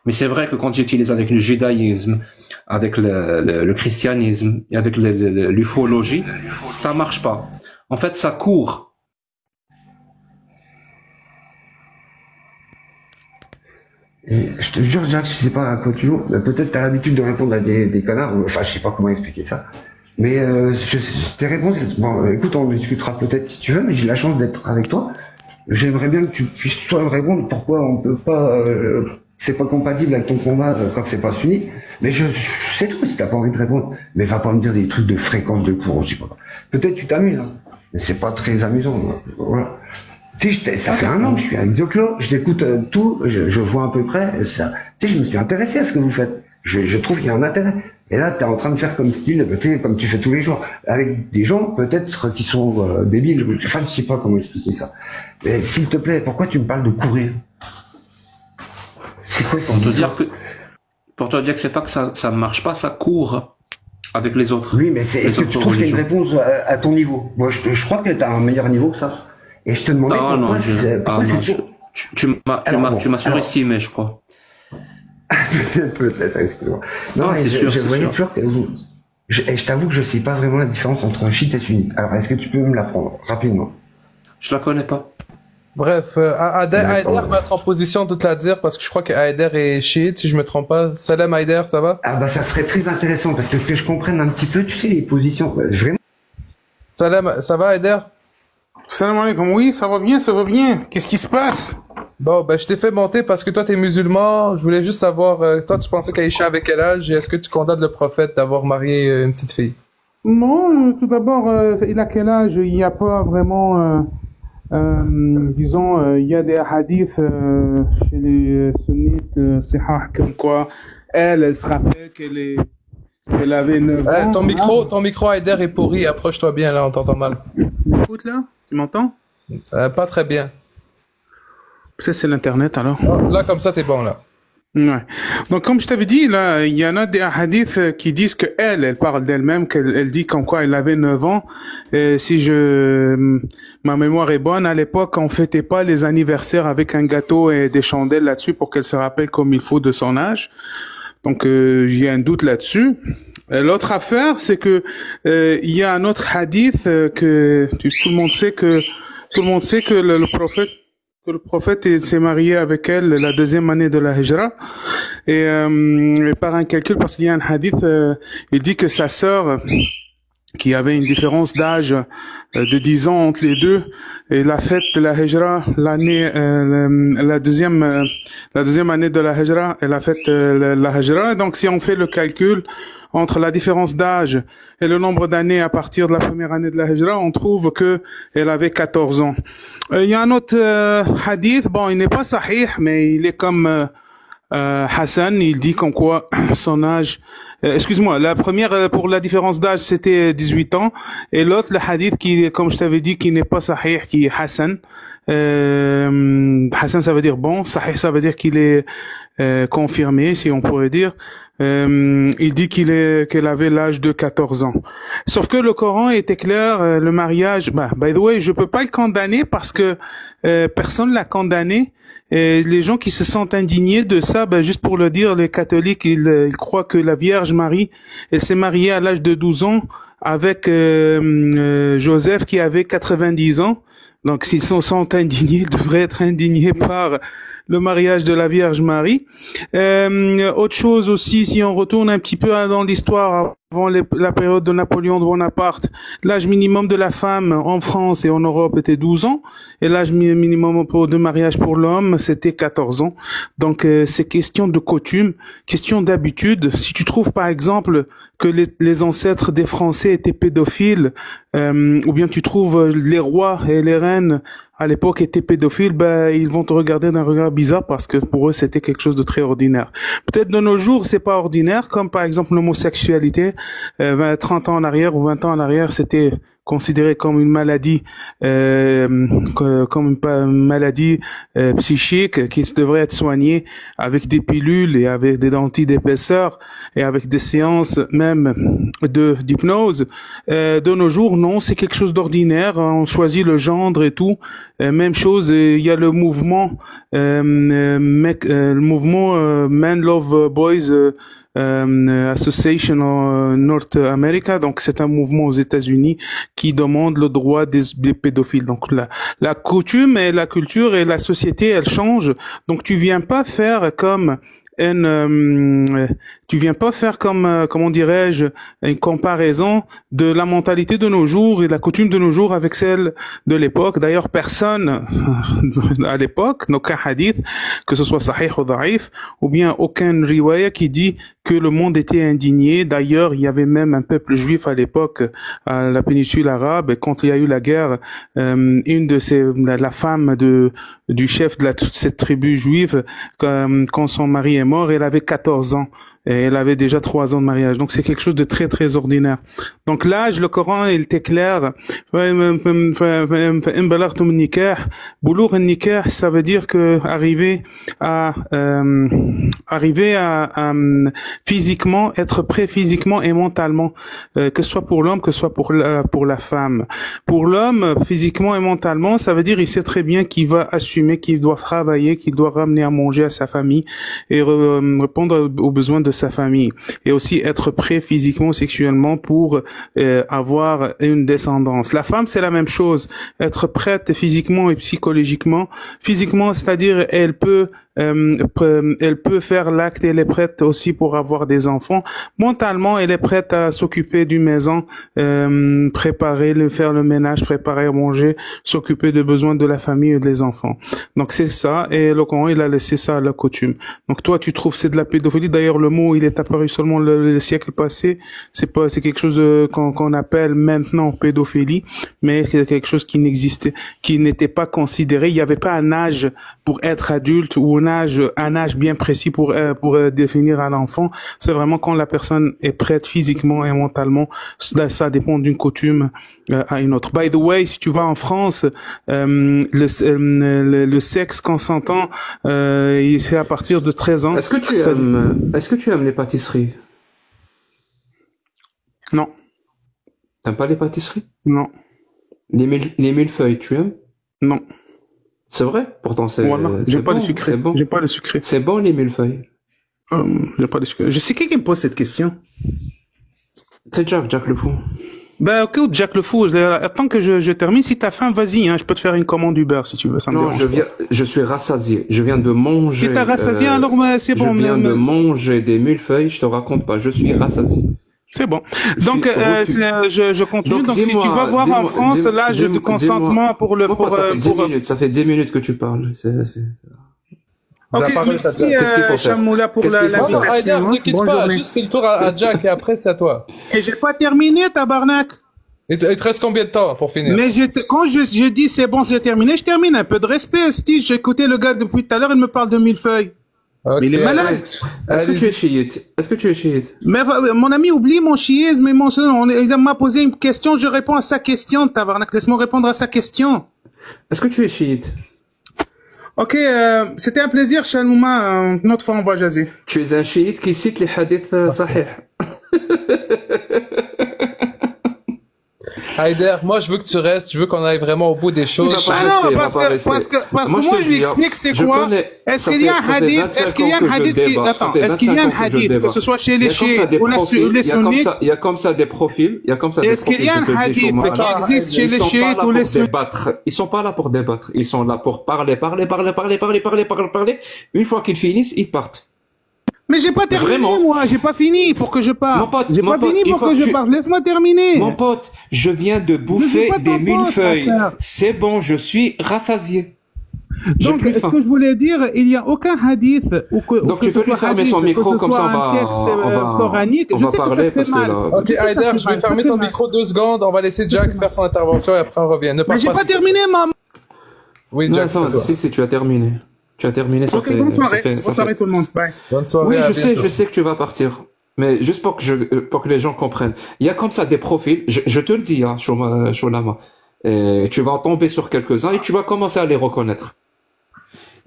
Mais c'est vrai que quand j'utilise avec le judaïsme, avec le christianisme et avec l'ufologie, ça marche pas. En fait, ça court.
Et je te jure, Jack, je sais pas à quoi tu joues. Peut-être t'as l'habitude de répondre à des connards. Enfin, je sais pas comment expliquer ça. Mais tes réponses, bon, écoute, on discutera peut-être si tu veux, mais j'ai la chance d'être avec toi. J'aimerais bien que tu puisses toi me répondre pourquoi on peut pas. C'est pas compatible avec ton combat quand c'est pas sunnite. Mais je sais tout si t'as pas envie de répondre. Mais va pas me dire des trucs de fréquence de cours, je sais pas. Peut-être tu t'amuses, hein. Mais c'est pas très amusant. Voilà. Tu sais, ça fait 1 an que je suis avec Zoclo, je l'écoute tout, je vois à peu près ça. Tu sais, je me suis intéressé à ce que vous faites. Je trouve qu'il y a un intérêt. Et là, t'es en train de faire comme style, tu sais, comme tu fais tous les jours, avec des gens peut-être qui sont débiles. Enfin, je sais pas comment expliquer ça. Mais s'il te plaît, pourquoi tu me parles de courir? C'est quoi
pour te dire que c'est pas que ça marche pas, ça court avec les autres.
Oui, mais est-ce que tu trouves que c'est une réponse à ton niveau? Moi, je crois que t'as un meilleur niveau que ça. Et je te demandais
tu m'as surestimé, je crois.
Peut-être, excuse-moi. Non,
c'est sûr,
je voyais toujours que je t'avoue que je sais pas vraiment la différence entre un chiite et sunnite. Alors, est-ce que tu peux me l'apprendre rapidement?
Je la connais pas.
Bref, Aider va être en position de te la dire parce que je crois que Aider est chiite, si je me trompe pas. Salam Aider, ça va?
Ah bah ça serait très intéressant parce que je comprenne un petit peu, tu sais, les positions. Vraiment.
Salam, ça va Aider?
Salam alaikum, oui, ça va bien, ça va bien. Qu'est-ce qui se passe?
Bon, ben je t'ai fait monter parce que toi t'es musulman. Je voulais juste savoir, toi tu pensais qu'Aïcha avait quel âge et est-ce que tu condamnes le prophète d'avoir marié une petite fille?
Non, tout d'abord, il a quel âge? Il n'y a pas vraiment, disons, il y a des hadiths chez les sunnites, sihah, comme quoi elle se rappelle qu'elle avait 9 ans.
Ton micro Aider est pourri, approche-toi bien là, on t'entend mal.
Écoute là, tu m'entends?
Pas très bien.
Ça c'est l'internet alors.
Oh, là comme ça t'es bon là.
Ouais. Donc comme je t'avais dit là, il y en a des hadiths qui disent que elle parle d'elle-même, qu'elle dit comme quoi elle avait 9 ans. Et si ma mémoire est bonne, à l'époque on fêtait pas les anniversaires avec un gâteau et des chandelles là-dessus pour qu'elle se rappelle comme il faut de son âge. Donc j'ai un doute là-dessus. L'autre affaire, c'est que il y a un autre hadith tout le monde sait que le prophète s'est marié avec elle la deuxième année de la Hijra. Et par un calcul, parce qu'il y a un hadith, il dit que sa sœur, qui avait une différence d'âge de 10 ans entre les deux, et la fête de la Hijra, la deuxième année de la Hijra, et la fête la Hijra. Donc si on fait le calcul entre la différence d'âge et le nombre d'années à partir de la première année de la Hijra, on trouve que elle avait 14 ans. Il y a un autre hadith, bon, il n'est pas sahih, mais il est comme Hassan, il dit comme quoi son âge, excuse-moi, la première pour la différence d'âge c'était 18 ans, et l'autre le hadith qui, comme je t'avais dit, qui n'est pas sahih, qui est Hassan. Hassan ça veut dire bon, sahih ça veut dire qu'il est confirmé, si on pourrait dire. Il dit qu'elle avait l'âge de 14 ans. Sauf que le Coran était clair, le mariage, by the way, je peux pas le condamner parce que personne l'a condamné. Et les gens qui se sentent indignés de ça, juste pour le dire, les catholiques, ils croient que la Vierge Marie, elle s'est mariée à l'âge de 12 ans avec Joseph qui avait 90 ans. Donc s'ils sont indignés, ils devraient être indignés par le mariage de la Vierge Marie. Autre chose aussi, si on retourne un petit peu dans l'histoire avant la période de Napoléon Bonaparte, l'âge minimum de la femme en France et en Europe était 12 ans, et l'âge minimum de mariage pour l'homme, c'était 14 ans. Donc c'est question de coutume, question d'habitude. Si tu trouves par exemple que les ancêtres des Français étaient pédophiles, ou bien tu trouves les rois et les reines à l'époque étaient pédophiles, ils vont te regarder d'un regard bizarre parce que pour eux c'était quelque chose de très ordinaire. Peut-être de nos jours c'est pas ordinaire, comme par exemple l'homosexualité. 30 ans en arrière ou 20 ans en arrière c'était considéré comme une maladie, comme une maladie psychique qui devrait être soignée avec des pilules et avec des d'anti-d'épaisseur et avec des séances même d'hypnose. De nos jours, non, c'est quelque chose d'ordinaire. On choisit le gendre et tout. Même chose, il y a le mouvement, Men Love Boys. Association en North America, donc c'est un mouvement aux États-Unis qui demande le droit des pédophiles. Donc la coutume et la culture et la société, elles changent. Donc tu viens pas faire comme comment dirais-je, une comparaison de la mentalité de nos jours et de la coutume de nos jours avec celle de l'époque. D'ailleurs, personne à l'époque, aucun hadith, que ce soit sahih ou da'if, ou bien aucun riwaya qui dit que le monde était indigné. D'ailleurs, il y avait même un peuple juif à l'époque, à la péninsule arabe, et quand il y a eu la guerre, la femme du chef de cette tribu juive, quand son mari est mort, elle avait 14 ans. Et elle avait déjà 3 ans de mariage. Donc c'est quelque chose de très très ordinaire. Donc l'âge, le Coran, il était clair. Ça veut dire que arriver à physiquement, être prêt physiquement et mentalement, que ce soit pour l'homme, que ce soit pour la femme. Pour l'homme, physiquement et mentalement, ça veut dire il sait très bien qu'il va assumer, qu'il doit travailler, qu'il doit ramener à manger à sa famille et répondre aux besoins de sa famille, et aussi être prêt physiquement, sexuellement pour avoir une descendance. La femme, c'est la même chose, être prête physiquement et psychologiquement. Physiquement, c'est-à-dire elle peut faire l'acte, elle est prête aussi pour avoir des enfants. Mentalement, elle est prête à s'occuper d'une maison, faire le ménage, préparer à manger, s'occuper des besoins de la famille et des enfants. Donc c'est ça, et le Coran, il a laissé ça à la coutume. Donc toi, tu trouves c'est de la pédophilie. D'ailleurs, le mot, il est apparu seulement le siècle passé. C'est quelque chose qu'on appelle maintenant pédophilie, mais c'est quelque chose qui n'était pas considéré. Il n'y avait pas un âge pour être adulte ou un âge bien précis pour définir un enfant. C'est vraiment quand la personne est prête physiquement et mentalement. Ça dépend d'une coutume à une autre. By the way, si tu vas en France, le sexe consentant, c'est à partir de 13 ans.
Est-ce que tu aimes les pâtisseries?
Non.
T'aimes pas les pâtisseries?
Non.
Les millefeuilles, tu aimes?
Non.
C'est vrai? Pourtant,
Voilà. J'aime pas le sucré.
C'est bon.
J'aime pas le sucré.
C'est bon, les millefeuilles.
Je sais qui me pose cette question.
C'est Jack le fou.
Ben, ok, Jack le fou. Attends que je termine. Si t'as faim, vas-y, hein. Je peux te faire une commande Uber si tu veux. Ça me
Non,
dérange pas.
je suis rassasié. Je viens de manger.
Si t'as rassasié, alors c'est bon.
Je viens de manger des millefeuilles. Je te raconte pas. Je suis rassasié.
C'est bon. Donc, je continue. Donc, si tu vas voir en France, là, je te consentement pour le,
Ça fait 10 minutes que tu parles.
Ok, merci, Chamoula, pour l'invitation.
Bonne journée. Juste, c'est le tour à Jack et après, c'est à toi.
Et j'ai pas terminé, tabarnak.
Il te reste combien de temps pour finir?
Mais quand je dis c'est bon, j'ai terminé, je termine. Un peu de respect, Steve. J'ai écouté le gars depuis tout à l'heure, il me parle de millefeuilles.
Okay.
Mais il est malade.
Est-ce que tu es chiite?
Mais mon ami, oublie mon chiisme, il m'a posé une question, je réponds à sa question, tabarnak. Laisse-moi répondre à sa question.
Est-ce que tu es chiite?
Ok, c'était un plaisir, Shalmouma. Une autre fois, on va jaser.
Tu es un chiite qui cite les hadiths sahih.
Haider, moi je veux que tu restes, je veux qu'on aille vraiment au bout des choses.
Parce que moi je lui explique c'est quoi. Est-ce qu'il y a un hadith, que ce soit chez les chiites ou les sunnites.
Il y a comme ça des profils,
Est-ce qu'il y a un hadith qui existe chez les chiites ou les sunnites?
Ils sont pas là pour débattre, ils sont là pour parler. Une fois qu'ils finissent, ils partent.
Mais j'ai pas terminé, moi, j'ai pas fini pour que je parle.
Mon pote,
j'ai pas fini pour que je parle. Laisse-moi terminer.
Mon pote, je viens de bouffer des millefeuilles. C'est bon, je suis rassasié.
Donc, ce que je voulais dire, il n'y a aucun hadith
donc tu peux lui fermer son micro, comme ça on va parler parce que là...
Ok, Haider, je vais fermer ton micro 2 secondes, on va laisser Jack faire son intervention et après on revient.
Mais j'ai pas terminé, maman.
Oui, Jack, c'est toi.
Si, tu as terminé. Tu as terminé, ça fait...
Bonne soirée tout le monde. Bye.
Bonne soirée.
Oui, je sais que tu vas partir. Mais juste pour que les gens comprennent. Il y a comme ça des profils, je te le dis, hein, Sholama. Tu vas tomber sur quelques-uns et tu vas commencer à les reconnaître.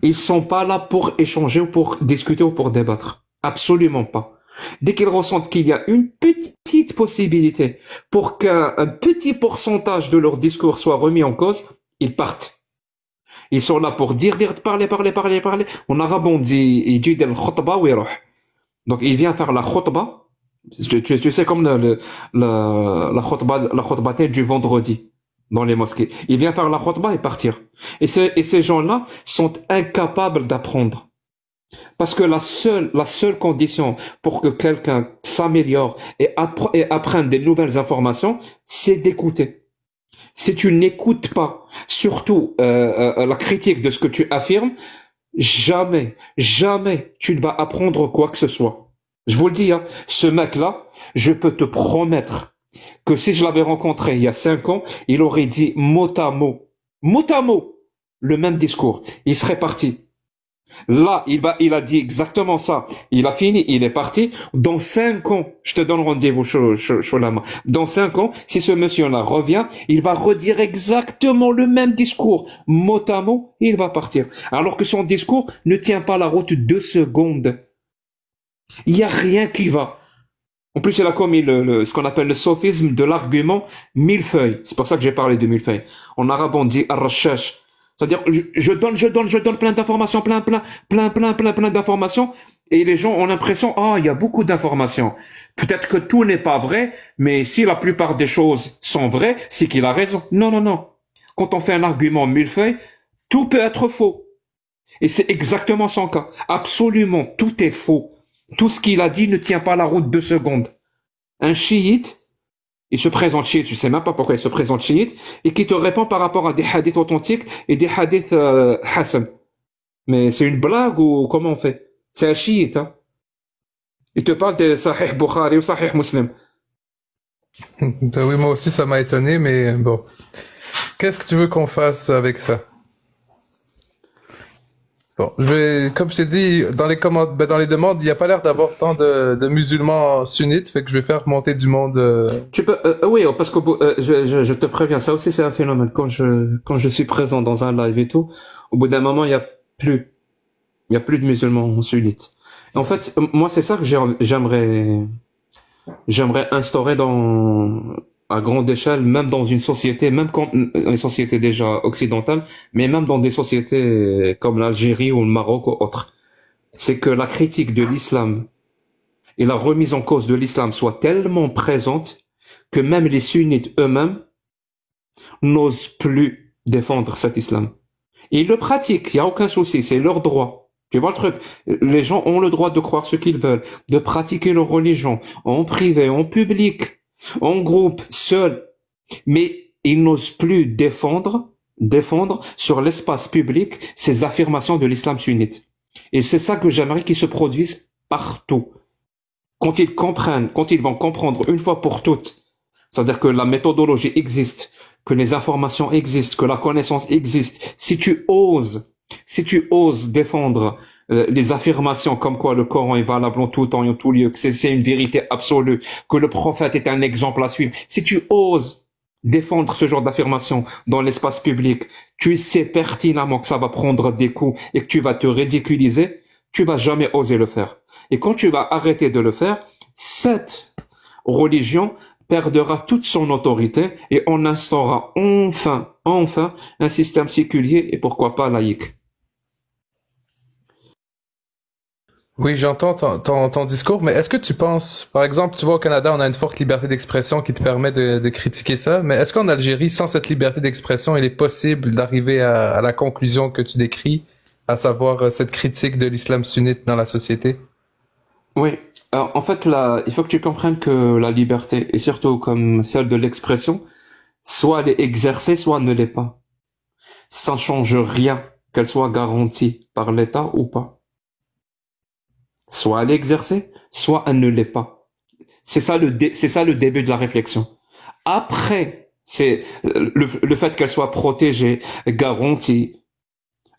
Ils sont pas là pour échanger ou pour discuter ou pour débattre. Absolument pas. Dès qu'ils ressentent qu'il y a une petite possibilité pour qu'un petit pourcentage de leur discours soit remis en cause, ils partent. Ils sont là pour parler. En arabe, on dit, il dit del khutba ou iroh. Donc, il vient faire la khutba. Tu sais, comme la khutba du vendredi dans les mosquées. Il vient faire la khutba et partir. Et ces gens-là sont incapables d'apprendre. Parce que la seule condition pour que quelqu'un s'améliore et apprenne des nouvelles informations, c'est d'écouter. Si tu n'écoutes pas, surtout la critique de ce que tu affirmes, jamais tu ne vas apprendre quoi que ce soit. Je vous le dis, hein, ce mec-là, je peux te promettre que si je l'avais rencontré il y a 5 ans, il aurait dit mot à mot, le même discours. Il serait parti. Là, il a dit exactement ça. Il a fini, il est parti. Dans 5 ans, je te donne rendez-vous, Sholama. Dans 5 ans, si ce monsieur-là revient, il va redire exactement le même discours. Mot à mot, il va partir. Alors que son discours ne tient pas la route 2 secondes. Il y a rien qui va. En plus, il a commis ce qu'on appelle le sophisme de l'argument millefeuille. C'est pour ça que j'ai parlé de millefeuille. En arabe, on dit ar-rashash. C'est-à-dire, je donne plein d'informations, plein d'informations, et les gens ont l'impression, il y a beaucoup d'informations. Peut-être que tout n'est pas vrai, mais si la plupart des choses sont vraies, c'est qu'il a raison. Non. Quand on fait un argument millefeuille, tout peut être faux. Et c'est exactement son cas. Absolument, tout est faux. Tout ce qu'il a dit ne tient pas la route 2 secondes. Un chiite, il se présente chiite, je sais même pas pourquoi il se présente chiite, et qui te répond par rapport à des hadiths authentiques et des hadiths Hassan. Mais c'est une blague ou comment on fait? C'est un chiite, hein. Il te parle de Sahih Bukhari ou Sahih Muslim.
Oui, moi aussi ça m'a étonné, mais bon. Qu'est-ce que tu veux qu'on fasse avec ça? Bon, comme je t'ai dit, dans les demandes, il n'y a pas l'air d'avoir tant de musulmans sunnites, fait que je vais faire monter du monde.
Tu peux, oui, parce que je te préviens, ça aussi c'est un phénomène. Quand je suis présent dans un live et tout, au bout d'un moment, il y a plus de musulmans sunnites. En fait, moi c'est ça que j'aimerais instaurer à grande échelle, même dans une société, même quand une société déjà occidentale, mais même dans des sociétés comme l'Algérie ou le Maroc ou autres. c'est que la critique de l'islam et la remise en cause de l'islam soit tellement présente que même les sunnites eux-mêmes n'osent plus défendre cet islam. Et ils le pratiquent, il n'y a aucun souci, c'est leur droit. Tu vois le truc? Les gens ont le droit de croire ce qu'ils veulent, de pratiquer leur religion, en privé, en public, en groupe, seul. Mais ils n'osent plus défendre sur l'espace public ces affirmations de l'islam sunnite. Et c'est ça que j'aimerais qu'ils se produisent partout. Quand ils comprennent, quand ils vont comprendre une fois pour toutes, c'est-à-dire que la méthodologie existe, que les informations existent, que la connaissance existe, si tu oses défendre les affirmations comme quoi le Coran est valable en tout temps et en tout lieu, que c'est une vérité absolue, que le prophète est un exemple à suivre, si tu oses défendre ce genre d'affirmation dans l'espace public, tu sais pertinemment que ça va prendre des coups et que tu vas te ridiculiser, tu vas jamais oser le faire. Et quand tu vas arrêter de le faire, cette religion perdra toute son autorité et on instaurera enfin un système séculier et pourquoi pas laïque.
Oui, j'entends ton discours, mais est-ce que tu penses, par exemple, tu vois, au Canada, on a une forte liberté d'expression qui te permet de critiquer ça, mais est-ce qu'en Algérie, sans cette liberté d'expression, il est possible d'arriver à la conclusion que tu décris, à savoir cette critique de l'islam sunnite dans la société?
Oui. Alors, en fait, là, il faut que tu comprennes que la liberté, et surtout comme celle de l'expression, soit elle est exercée, soit elle ne l'est pas. Ça ne change rien qu'elle soit garantie par l'État ou pas. Soit elle est exercée, soit elle ne l'est pas. C'est ça le début de la réflexion. Après, c'est le fait qu'elle soit protégée, garantie.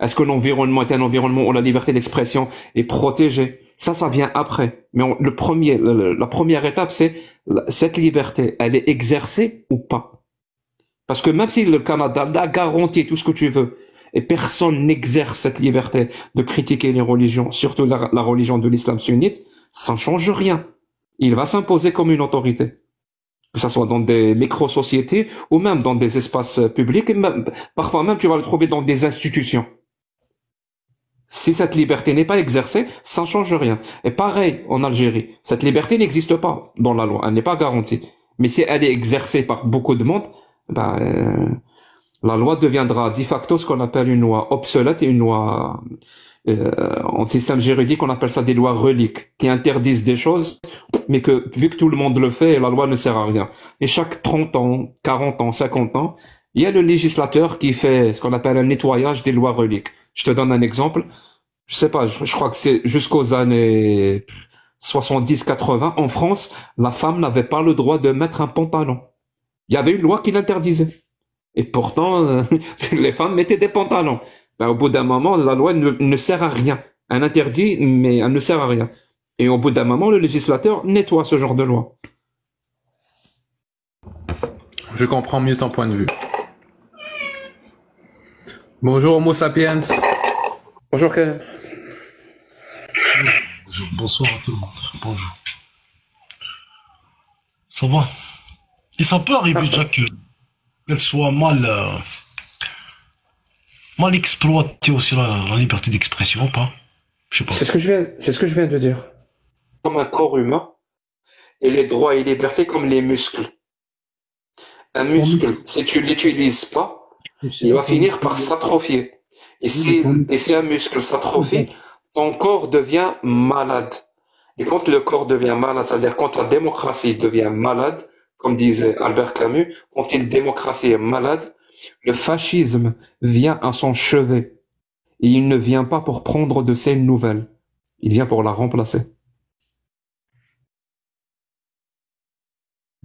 Est-ce que l'environnement est un environnement où la liberté d'expression est protégée? Ça vient après. Mais la première étape, c'est cette liberté, elle est exercée ou pas? Parce que même si le Canada l'a garanti tout ce que tu veux, et personne n'exerce cette liberté de critiquer les religions, surtout la religion de l'islam sunnite, ça ne change rien. Il va s'imposer comme une autorité. Que ce soit dans des micro-sociétés ou même dans des espaces publics, et même, parfois même tu vas le trouver dans des institutions. Si cette liberté n'est pas exercée, ça ne change rien. Et pareil en Algérie, cette liberté n'existe pas dans la loi, elle n'est pas garantie. Mais si elle est exercée par beaucoup de monde, la loi deviendra de facto ce qu'on appelle une loi obsolète et une loi en système juridique, on appelle ça des lois reliques, qui interdisent des choses, mais que vu que tout le monde le fait, la loi ne sert à rien. Et chaque 30 ans, 40 ans, 50 ans, il y a le législateur qui fait ce qu'on appelle un nettoyage des lois reliques. Je te donne un exemple. Je sais pas, je crois que c'est jusqu'aux années 70-80, en France, la femme n'avait pas le droit de mettre un pantalon. Il y avait une loi qui l'interdisait. Et pourtant, les femmes mettaient des pantalons. Au bout d'un moment, la loi ne sert à rien. Elle interdit, mais elle ne sert à rien. Et au bout d'un moment, le législateur nettoie ce genre de loi.
Je comprends mieux ton point de vue. Bonjour Homo sapiens.
Bonjour Ken.
Bonsoir à tout le monde. Bonjour. Ça va? Et ça peut arriver déjà qu'elle soit mal exploitée aussi la liberté d'expression, ou pas? Je sais pas.
C'est ce que je viens de dire. Comme un corps humain, et les droits et libertés comme les muscles. Un muscle, si tu l'utilises pas, il va finir par s'atrophier. Et si un muscle s'atrophie, ton corps devient malade. Et quand le corps devient malade, c'est-à-dire quand la démocratie devient malade, comme disait Albert Camus, quand une démocratie est malade, le fascisme vient à son chevet. Et il ne vient pas pour prendre de ses nouvelles. Il vient pour la remplacer.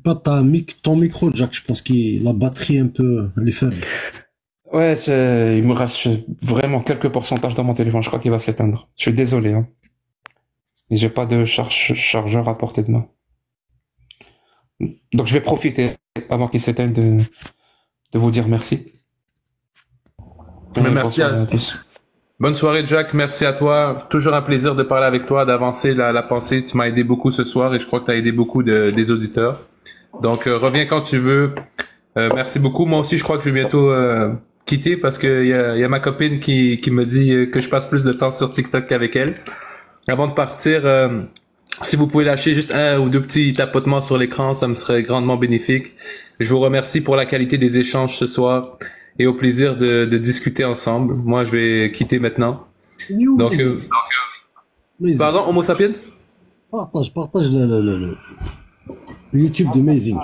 Pas ton micro, Jack, je pense que la batterie un peu, elle est faible.
Ouais, il me reste vraiment quelques pourcentages dans mon téléphone. Je crois qu'il va s'éteindre. Je suis désolé, hein. Mais j'ai pas de chargeur à portée de main. Donc je vais profiter, avant qu'il s'éteigne, de vous dire merci.
Mais merci à tous. Bonne soirée, Jack. Merci à toi. Toujours un plaisir de parler avec toi, d'avancer la pensée. Tu m'as aidé beaucoup ce soir et je crois que tu as aidé beaucoup des auditeurs. Donc, reviens quand tu veux. Merci beaucoup. Moi aussi, je crois que je vais bientôt quitter parce que il y a ma copine qui me dit que je passe plus de temps sur TikTok qu'avec elle. Avant de partir, si vous pouvez lâcher juste un ou deux petits tapotements sur l'écran, ça me serait grandement bénéfique. Je vous remercie pour la qualité des échanges ce soir et au plaisir de discuter ensemble. Moi, je vais quitter maintenant. Donc, pardon, Homo sapiens?
Partage le YouTube d'Amazing.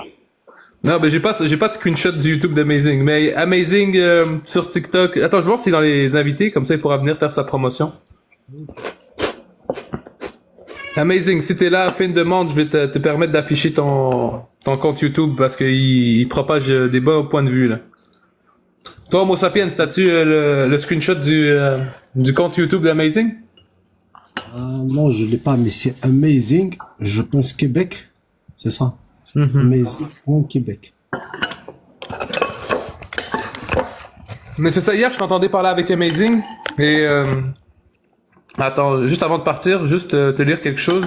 Non, ben j'ai pas de screenshot du YouTube d'Amazing, mais Amazing sur TikTok. Attends, je vais voir s'il est dans les invités, comme ça il pourra venir faire sa promotion. Amazing, si t'es là, fais une demande, je vais te permettre d'afficher ton compte YouTube parce qu'il propage des bons points de vue là. Toi, Homo sapiens, t'as-tu le screenshot du compte YouTube d'Amazing?
Non, je l'ai pas, mais c'est Amazing, je pense Québec, c'est ça. Amazing.Québec.
Mais c'est ça, hier, je t'entendais parler avec Amazing, et attends, juste avant de partir, juste te lire quelque chose.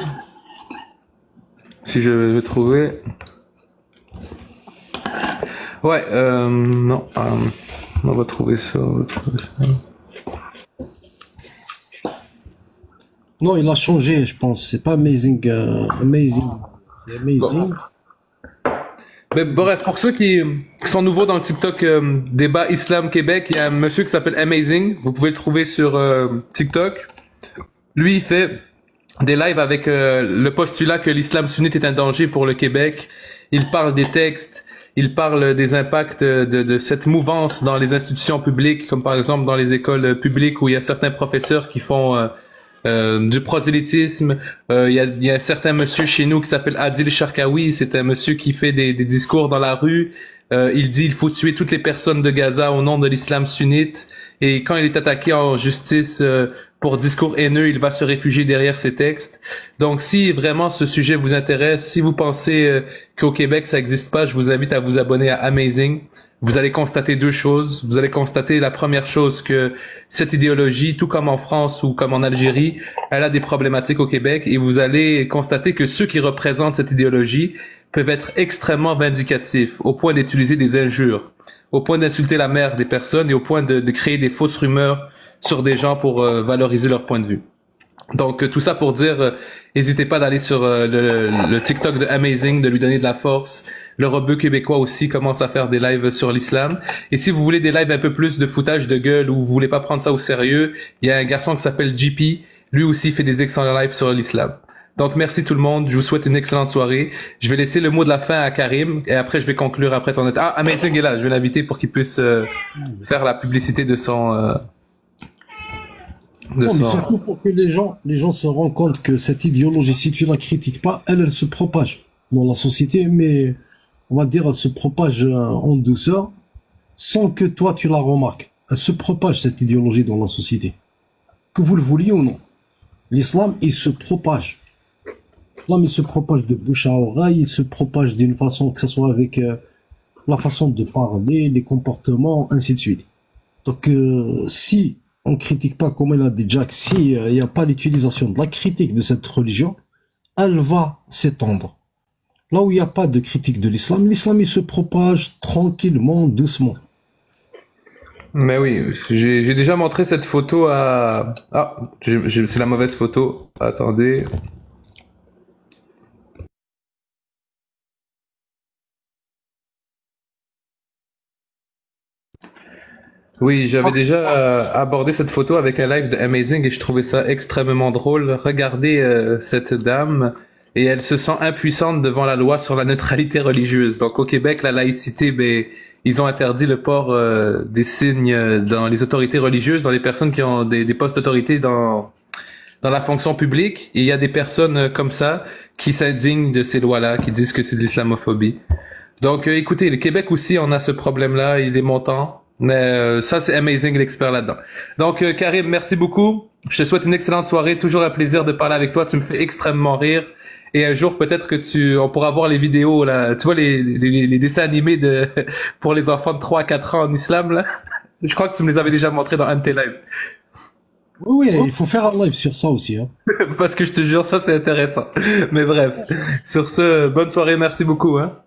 Si je vais trouver. Ouais, non, on va trouver ça,
Non, il a changé, je pense. C'est pas Amazing. Amazing. C'est Amazing.
Bon. Mais bref, pour ceux qui sont nouveaux dans le TikTok débat Islam Québec, il y a un monsieur qui s'appelle Amazing. Vous pouvez le trouver sur TikTok. Lui, il fait des lives avec le postulat que l'islam sunnite est un danger pour le Québec. Il parle des textes, il parle des impacts de cette mouvance dans les institutions publiques, comme par exemple dans les écoles publiques où il y a certains professeurs qui font du prosélytisme. Il y a un certain monsieur chez nous qui s'appelle Adil Sharkawi. C'est un monsieur qui fait des discours dans la rue. Il dit il faut tuer toutes les personnes de Gaza au nom de l'islam sunnite. Et quand il est attaqué en justice pour discours haineux, il va se réfugier derrière ces textes. Donc si vraiment ce sujet vous intéresse, si vous pensez qu'au Québec ça n'existe pas, je vous invite à vous abonner à Amazing. Vous allez constater deux choses. Vous allez constater la première chose que cette idéologie, tout comme en France ou comme en Algérie, elle a des problématiques au Québec, et vous allez constater que ceux qui représentent cette idéologie peuvent être extrêmement vindicatifs, au point d'utiliser des injures, au point d'insulter la mère des personnes et au point de créer des fausses rumeurs sur des gens pour valoriser leur point de vue. Donc tout ça pour dire, n'hésitez pas d'aller sur le TikTok de Amazing, de lui donner de la force. Le rebeu québécois aussi commence à faire des lives sur l'islam. Et si vous voulez des lives un peu plus de foutage de gueule ou vous voulez pas prendre ça au sérieux, il y a un garçon qui s'appelle JP. Lui aussi fait des excellents lives sur l'islam. Donc merci tout le monde, je vous souhaite une excellente soirée. Je vais laisser le mot de la fin à Karim et après je vais conclure après ton... Ah, Amazing est là, je vais l'inviter pour qu'il puisse faire la publicité de son...
Non, mais surtout pour que les gens se rendent compte que cette idéologie, si tu la critiques pas, elle se propage dans la société, mais on va dire elle se propage en douceur, sans que toi tu la remarques. Elle se propage, cette idéologie, dans la société. Que vous le vouliez ou non. L'islam, il se propage. L'islam, il se propage de bouche à oreille, il se propage d'une façon, que ce soit avec la façon de parler, les comportements, ainsi de suite. Donc, si on critique pas, comme il a dit Jack, si il n'y a pas l'utilisation de la critique de cette religion, elle va s'étendre. Là où il n'y a pas de critique de l'islam, l'islam il se propage tranquillement, doucement.
Mais oui, j'ai déjà montré cette photo à... Ah, c'est la mauvaise photo. Attendez. Oui, j'avais déjà abordé cette photo avec un live de Amazing et je trouvais ça extrêmement drôle. Regardez cette dame et elle se sent impuissante devant la loi sur la neutralité religieuse. Donc au Québec, la laïcité, ben, ils ont interdit le port des signes dans les autorités religieuses, dans les personnes qui ont des postes d'autorité dans la fonction publique. Et il y a des personnes comme ça qui s'indignent de ces lois-là, qui disent que c'est de l'islamophobie. Donc écoutez, le Québec aussi, on a ce problème-là, il est montant. Mais ça, c'est Amazing, l'expert là-dedans. Donc, Karim, merci beaucoup. Je te souhaite une excellente soirée. Toujours un plaisir de parler avec toi. Tu me fais extrêmement rire. Et un jour, peut-être que on pourra voir les vidéos, là. Tu vois, les dessins animés pour les enfants de 3 à 4 ans en islam, là. Je crois que tu me les avais déjà montrés dans un de tes lives.
Oui, il faut faire un live sur ça aussi, hein.
Parce que je te jure, ça, c'est intéressant. Mais bref. Sur ce, bonne soirée. Merci beaucoup, hein.